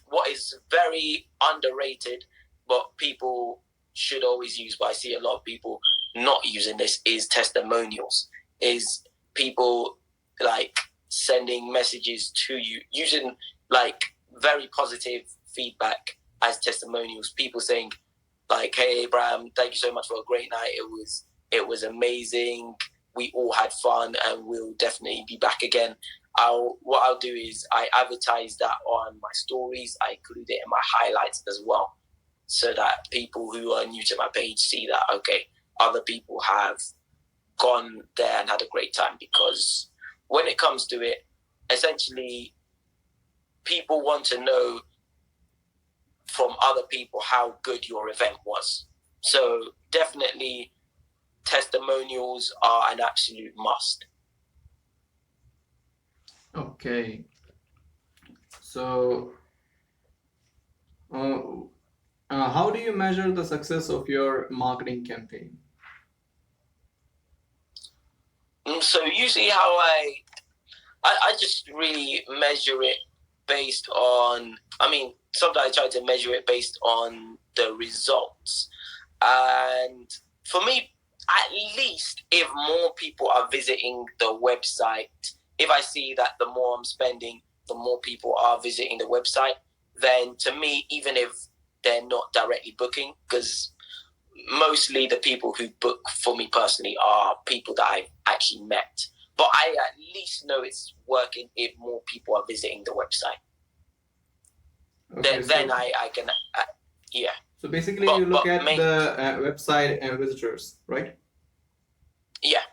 what is very underrated but people should always use, but I see a lot of people not using this, is testimonials. Is people like sending messages to you using like very positive feedback as testimonials. People saying like, hey Abraham, thank you so much for a great night. It was amazing. We all had fun and we'll definitely be back again. What I'll do is I advertise that on my stories. I include it in my highlights as well, so that people who are new to my page see that, okay, other people have gone there and had a great time. Because when it comes to it, essentially, people want to know from other people how good your event was. So definitely testimonials are an absolute must. Okay. So, uh, how do you measure the success of your marketing campaign? So usually how I just really measure it based on, I mean, sometimes I try to measure it based on the results. And for me, at least if more people are visiting the website, if I see that the more I'm spending, the more people are visiting the website, then to me, even if they're not directly booking, because mostly the people who book for me personally are people that I've actually met. But I at least know it's working if more people are visiting the website. Okay, Then I can, yeah. So basically, you look at the website visitors, right? Yeah.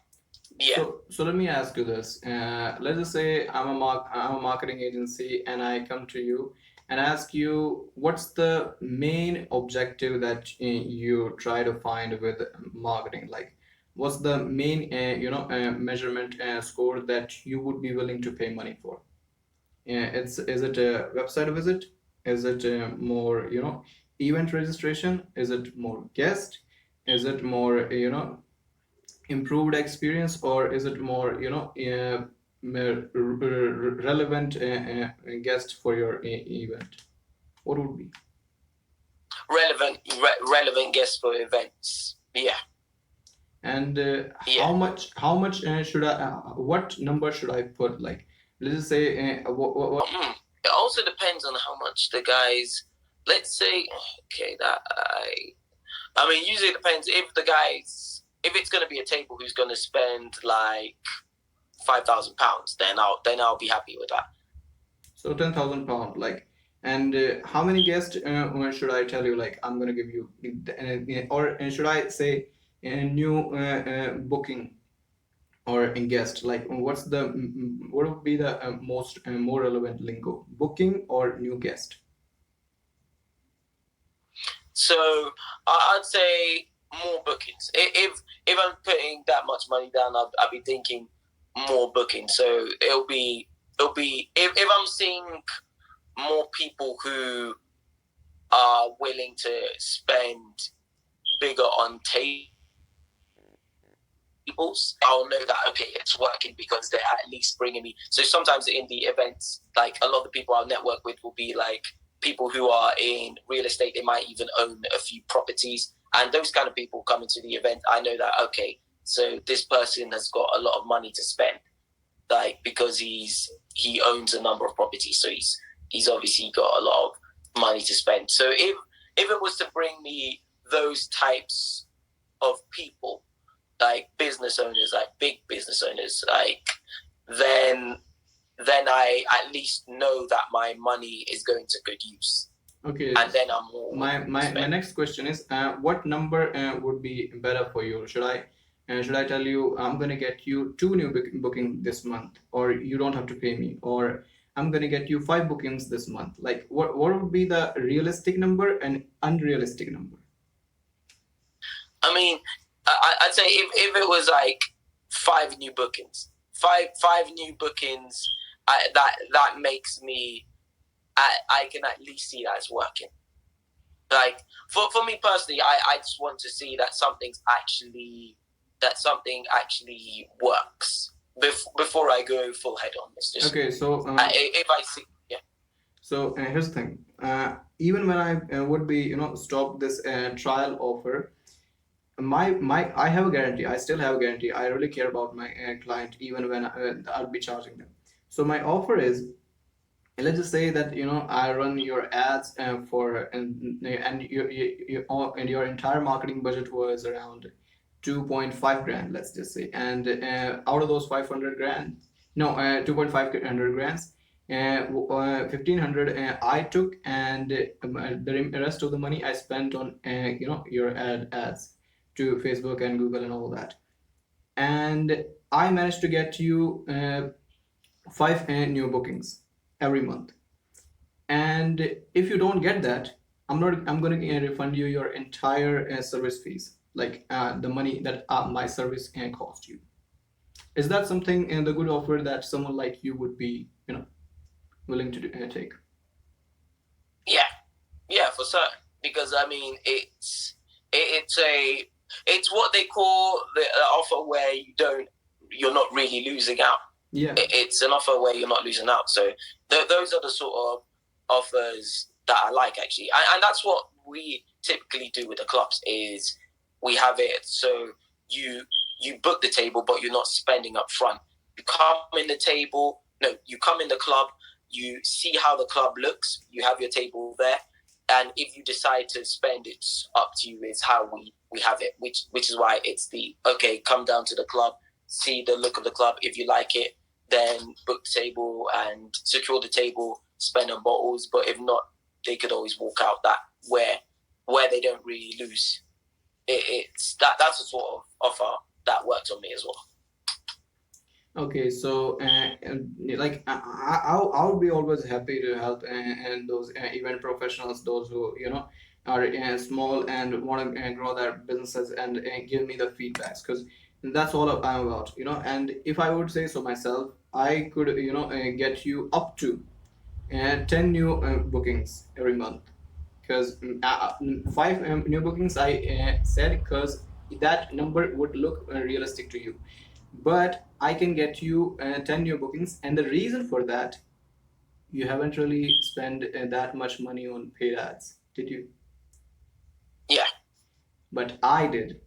Yeah. So let me ask you this. Let's just say I'm a marketing agency and I come to you and ask you what's the main objective that you try to find with marketing. Like, what's the main measurement score that you would be willing to pay money for? Is it a website visit? Is it more event registration? Is it more guest? Is it more improved experience, or is it more relevant guest for your event? What would be relevant guests for events? Yeah. And how much should I what number should I put? Like, let's just say it also depends on how much the guys, let's say, okay, that I mean, usually it depends if the guys, if it's going to be a table who's going to spend like £5,000, then I'll be happy with that. So £10,000, like, and how many guests should I tell you? Like, I'm gonna give you, or should I say a new booking or a guest? Like, what would be the most more relevant lingo? Booking or new guest? So I'd say more bookings. If I'm putting that much money down, I'll be thinking more bookings. So it'll be if I'm seeing more people who are willing to spend bigger on tables, I'll know that okay, it's working because they're at least bringing me. So sometimes in the events, like a lot of the people I'll network with will be like people who are in real estate. They might even own a few properties, and those kind of people come into the event. I know that okay, so this person has got a lot of money to spend, like because he owns a number of properties, so he's obviously got a lot of money to spend. So if it was to bring me those types of people, like business owners, like big business owners, like then I at least know that my money is going to good use. Okay. And then I'm more. My next question is, what number would be better for you? Should I tell you I'm gonna get you 2 new booking this month, or you don't have to pay me, or I'm gonna get you 5 bookings this month? Like, what would be the realistic number and unrealistic number? I mean, I'd say if it was like 5 new bookings, five new bookings, that makes me, I can at least see that it's working. Like for me personally, I just want to see that something actually works before I go full head on this. Just, okay, so if I see, yeah. So here's the thing. Even when I would be stop this trial offer, my I have a guarantee. I still have a guarantee. I really care about my client even when I'll be charging them. So my offer is, let's just say that I run your ads for and your entire marketing budget was around 2.5 grand, let's just say, and out of those 500 grand, no, 2.5 hundred grands, 1500 I took, and the rest of the money I spent on your ads to Facebook and Google and all that, and I managed to get you 5 new bookings every month. And if you don't get that, I'm going to refund you your entire service fees, like the money that my service can cost you. Is that something in the good offer that someone like you would be willing to take? Yeah, yeah, for certain. Because I mean, it's a it's what they call the offer where you're not really losing out. Yeah. It's an offer where you're not losing out. So those are the sort of offers that I like actually, and that's what we typically do with the clubs. Is we have it so you you book the table, but you're not spending up front. You come in the table. No, you come in the club. You see how the club looks. You have your table there, and if you decide to spend, it's up to you. It's how we have it, which is why it's the okay. Come down to the club, see the look of the club. If you like it, then book the table and secure the table, spend on bottles. But if not, they could always walk out that where they don't really lose. It's that's a sort of offer that works on me as well. Okay, so like I would be always happy to help and those event professionals, those who are small and want to grow their businesses and give me the feedbacks because that's all I'm about, And if I would say so myself, I could get you up to 10 new bookings every month because five new bookings I said because that number would look realistic to you, but I can get you 10 new bookings, and the reason for that, you haven't really spent that much money on paid ads, did you? Yeah. But I did,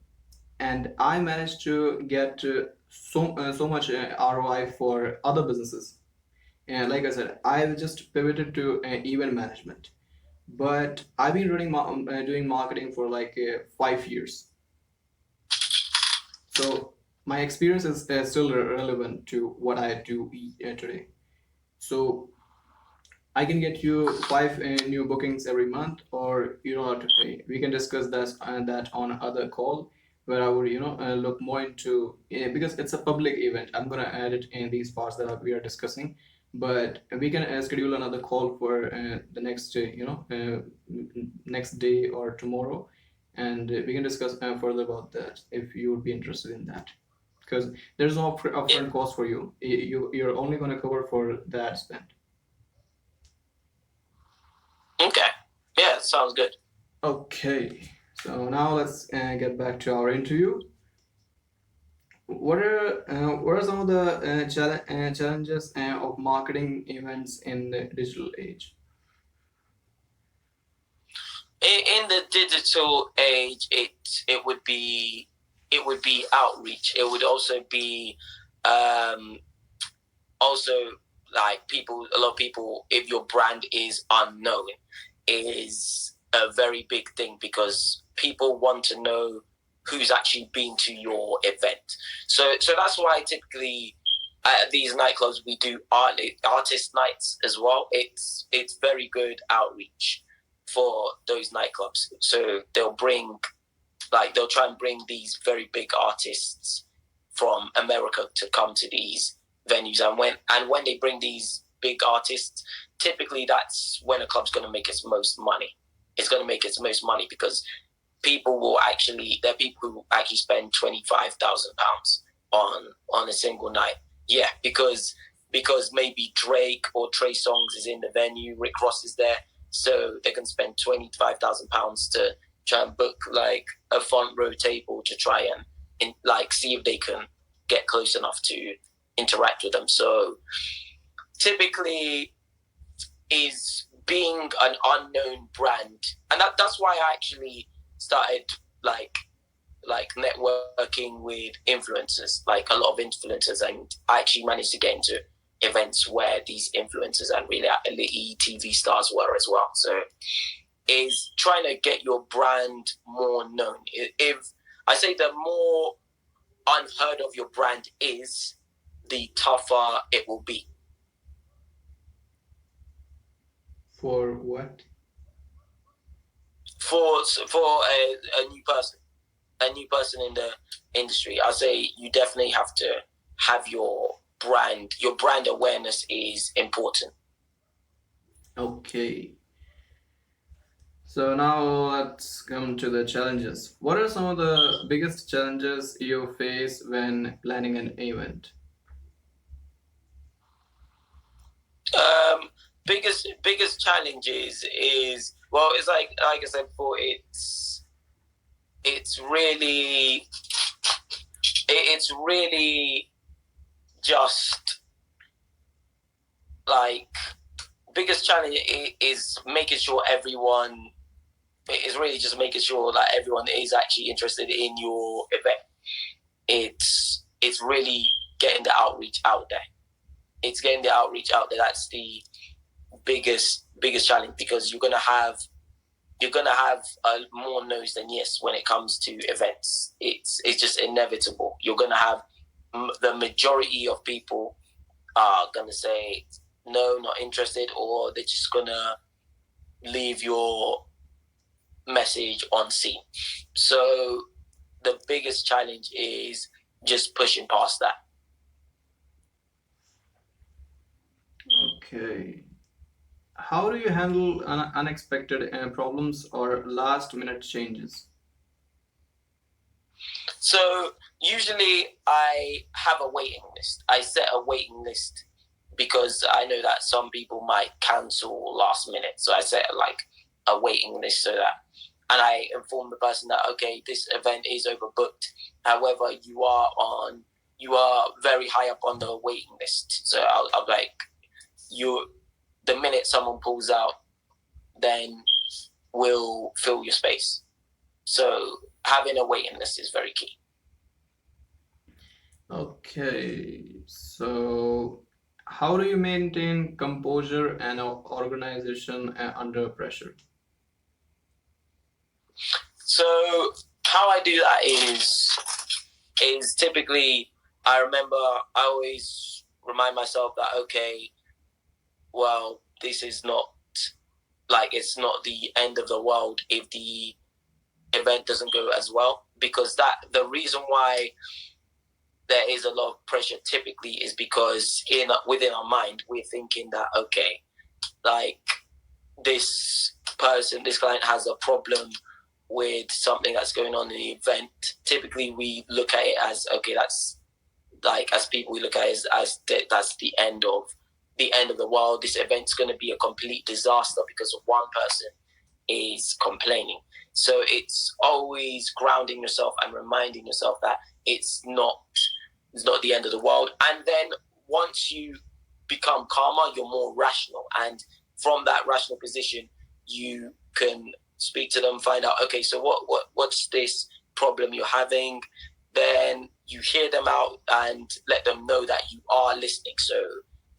and I managed to get so much ROI for other businesses. And like I said, I just pivoted to event management, but I've been doing marketing for like 5 years. So my experience is still relevant to what I do today. So I can get you five new bookings every month, or you don't have to pay. We can discuss that on other call where I would look more into because it's a public event. I'm gonna add it in these parts that we are discussing, but we can schedule another call for the next next day or tomorrow, and we can discuss further about that if you would be interested in that. Because there's no upfront cost for you. You're only gonna cover for that spend. Okay. Yeah, sounds good. Okay, so now let's get back to our interview. What are some of the challenges of marketing events in the digital age? In the digital age, it would be outreach. It would also be um, also like people. A lot of people, if your brand is unknown, is a very big thing because people want to know who's actually been to your event. So that's why typically at these nightclubs we do artist nights as well. It's very good outreach for those nightclubs. So they'll try and bring these very big artists from America to come to these venues, and when they bring these big artists, typically that's when a club's going to make its most money. It's going to make its most money because there are people who actually spend £25,000 on a single night. Yeah, because maybe Drake or Trey Songz is in the venue, Rick Ross is there, so they can spend £25,000 to try and book like a front row table to try and like see if they can get close enough to interact with them. So typically is being an unknown brand, and that's why I actually started like networking with influencers, like a lot of influencers, and I actually managed to get into events where these influencers and reality TV stars were as well. So is trying to get your brand more known. If I say the more unheard of your brand is, the tougher it will be. For what? For a new person in the industry, I say you definitely have to have your brand. Your brand awareness is important. Okay. So now let's come to the challenges. What are some of the biggest challenges you face when planning an event? Um, biggest challenge is well, it's like I said before, it's really just like biggest challenge is making sure everyone is really just making sure that everyone is actually interested in your event. It's really getting the outreach out there. It's getting the outreach out there. That's the biggest challenge, because you're gonna have more no's than yes when it comes to events. It's just inevitable. You're gonna have the majority of people are gonna say no, not interested, or they're just gonna leave your message on scene. So the biggest challenge is just pushing past that. Okay. How do you handle unexpected problems or last minute changes? So usually I have a waiting list. I set a waiting list because I know that some people might cancel last minute. So I set like a waiting list so that, and I inform the person that, okay, this event is overbooked. However, you are very high up on the waiting list. So I'll like, the minute someone pulls out, then we'll fill your space. So having a waiting list is very key. Okay, so how do you maintain composure and organization under pressure? So how I do that is typically, I remember I always remind myself that, okay, well, this is not like, it's not the end of the world if the event doesn't go as well, because the reason why there is a lot of pressure typically is because within our mind we're thinking that, okay, like this client has a problem with something that's going on in the event. Typically we look at it as, okay, that's like, as people, we look at it as that's the end of the world. This event's going to be a complete disaster because of one person is complaining. So it's always grounding yourself and reminding yourself that it's not the end of the world. And then once you become calmer, you're more rational, and from that rational position you can speak to them, find out, okay, so what's this problem you're having. Then you hear them out and let them know that you are listening. So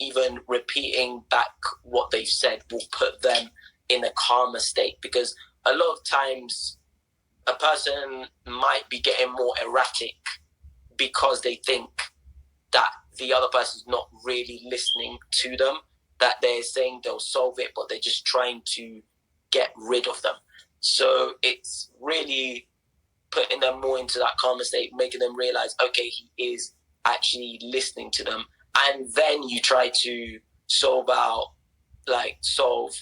even repeating back what they've said will put them in a calmer state, because a lot of times a person might be getting more erratic because they think that the other person's not really listening to them, that they're saying they'll solve it, but they're just trying to get rid of them. So it's really putting them more into that calmer state, making them realize, okay, he is actually listening to them. And then you try to solve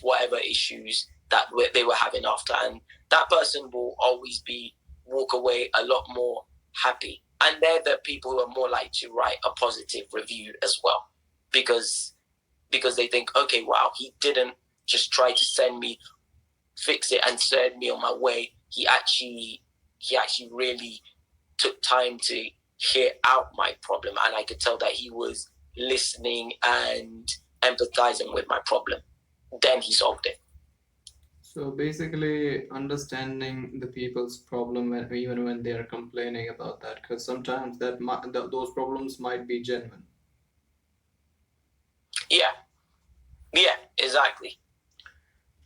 whatever issues that they were having after. And that person will always walk away a lot more happy. And they're the people who are more likely to write a positive review as well, because they think, okay, wow, he didn't just try to fix it and send me on my way. He actually really took time to hear out my problem, and I could tell that he was listening and empathizing with my problem. Then he solved it. So basically, understanding the people's problem even when they are complaining about that, because sometimes those problems might be genuine. Yeah, exactly.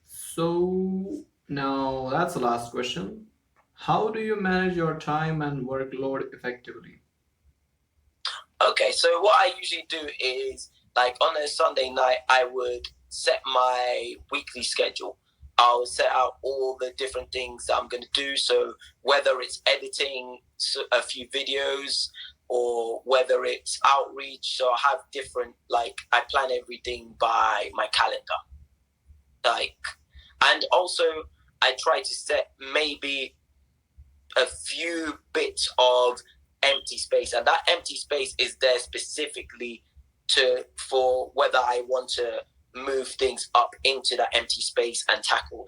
So now that's the last question. How do you manage your time and workload effectively? Okay, so what I usually do is, like, on a Sunday night, I would set my weekly schedule. I'll set out all the different things that I'm going to do. So whether it's editing a few videos or whether it's outreach, so I have different, like, I plan everything by my calendar. Like, and also I try to set maybe a few bits of empty space, and that empty space is there specifically for whether I want to move things up into that empty space and tackle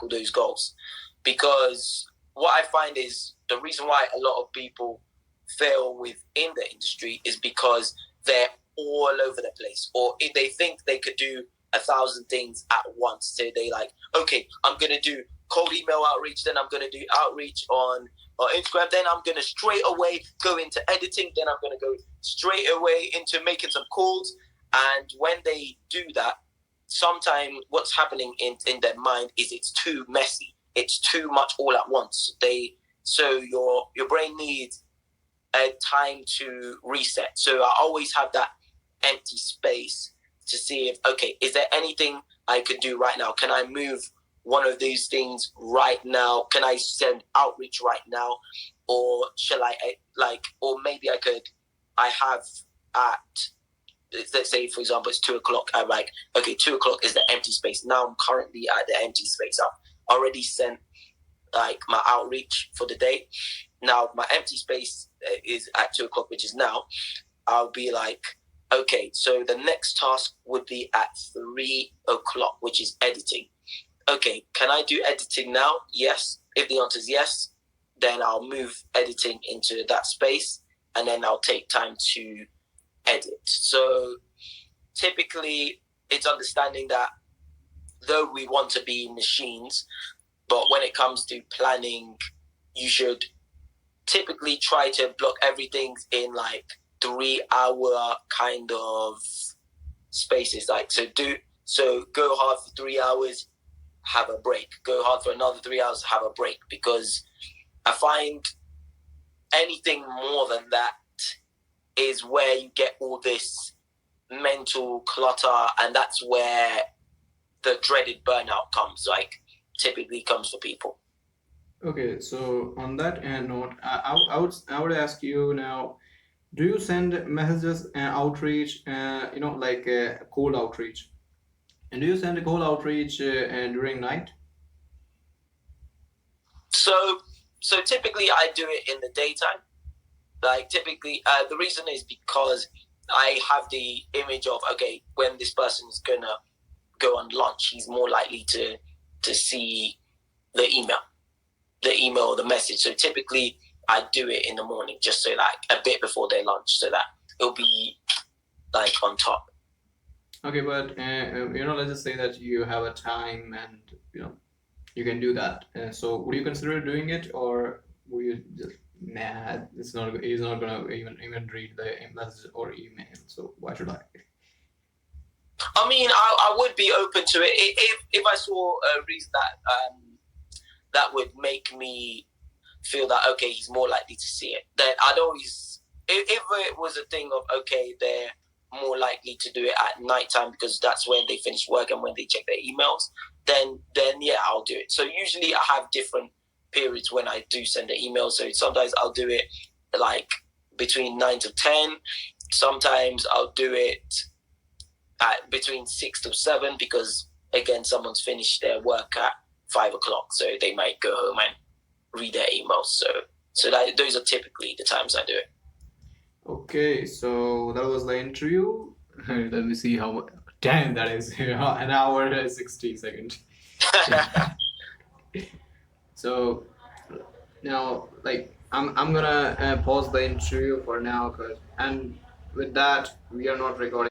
those goals. Because what I find is the reason why a lot of people fail within the industry is because they're all over the place, or if they think they could do 1,000 things at once. So they like, okay, I'm gonna do cold email outreach, then I'm gonna do outreach on Instagram, then I'm gonna straight away go into editing, then I'm gonna go straight away into making some calls. And when they do that, sometimes what's happening in their mind is it's too messy. It's too much all at once. So your brain needs a time to reset. So I always have that empty space to see if, okay, is there anything I could do right now? Can I move one of these things right now? Can I send outreach right now? Or shall I, or maybe I have at, let's say, for example, it's 2 o'clock. I'm like, okay, 2 o'clock is the empty space. Now I'm currently at the empty space. I've already sent like my outreach for the day. Now my empty space is at 2 o'clock, which is now. I'll be like, okay, so the next task would be at 3 o'clock, which is editing. Okay, can I do editing now? Yes. If the answer is yes, then I'll move editing into that space, and then I'll take time to edit. So typically it's understanding that though we want to be machines, but when it comes to planning, you should typically try to block everything in like 3-hour kind of spaces. Like, so go hard for 3 hours, have a break. Go hard for another 3 hours, have a break. Because I find anything more than that is where you get all this mental clutter, and that's where the dreaded burnout comes. Like, typically comes for people. Okay, so on that note, I would ask you now, do you send messages and outreach, like cold outreach? And do you send a cold outreach during night? So typically I do it in the daytime. Like typically, the reason is because I have the image of, okay, when this person's gonna go on lunch, he's more likely to see the email or the message. So typically I do it in the morning, just so like a bit before their lunch, so that it'll be like on top. Okay, but let's just say that you have a time and you can do that. So would you consider doing it, or would you just he's not gonna even read the message or email, so why should I? I mean, I would be open to it if I saw a reason that would make me feel that, okay, he's more likely to see it. Then I'd always, if it was a thing of, okay, they're more likely to do it at nighttime because that's when they finish work and when they check their emails, then yeah, I'll do it. So usually I have different periods when I do send the email. So sometimes I'll do it like between 9 to 10. Sometimes I'll do it at between 6 to 7 because, again, someone's finished their work at 5 o'clock. So they might go home and read their emails. So those are typically the times I do it. Okay, so that was the interview. Let me see how. Damn, that is an hour and 60 seconds. So now, like, I'm gonna pause the interview for now, and with that, we are not recording.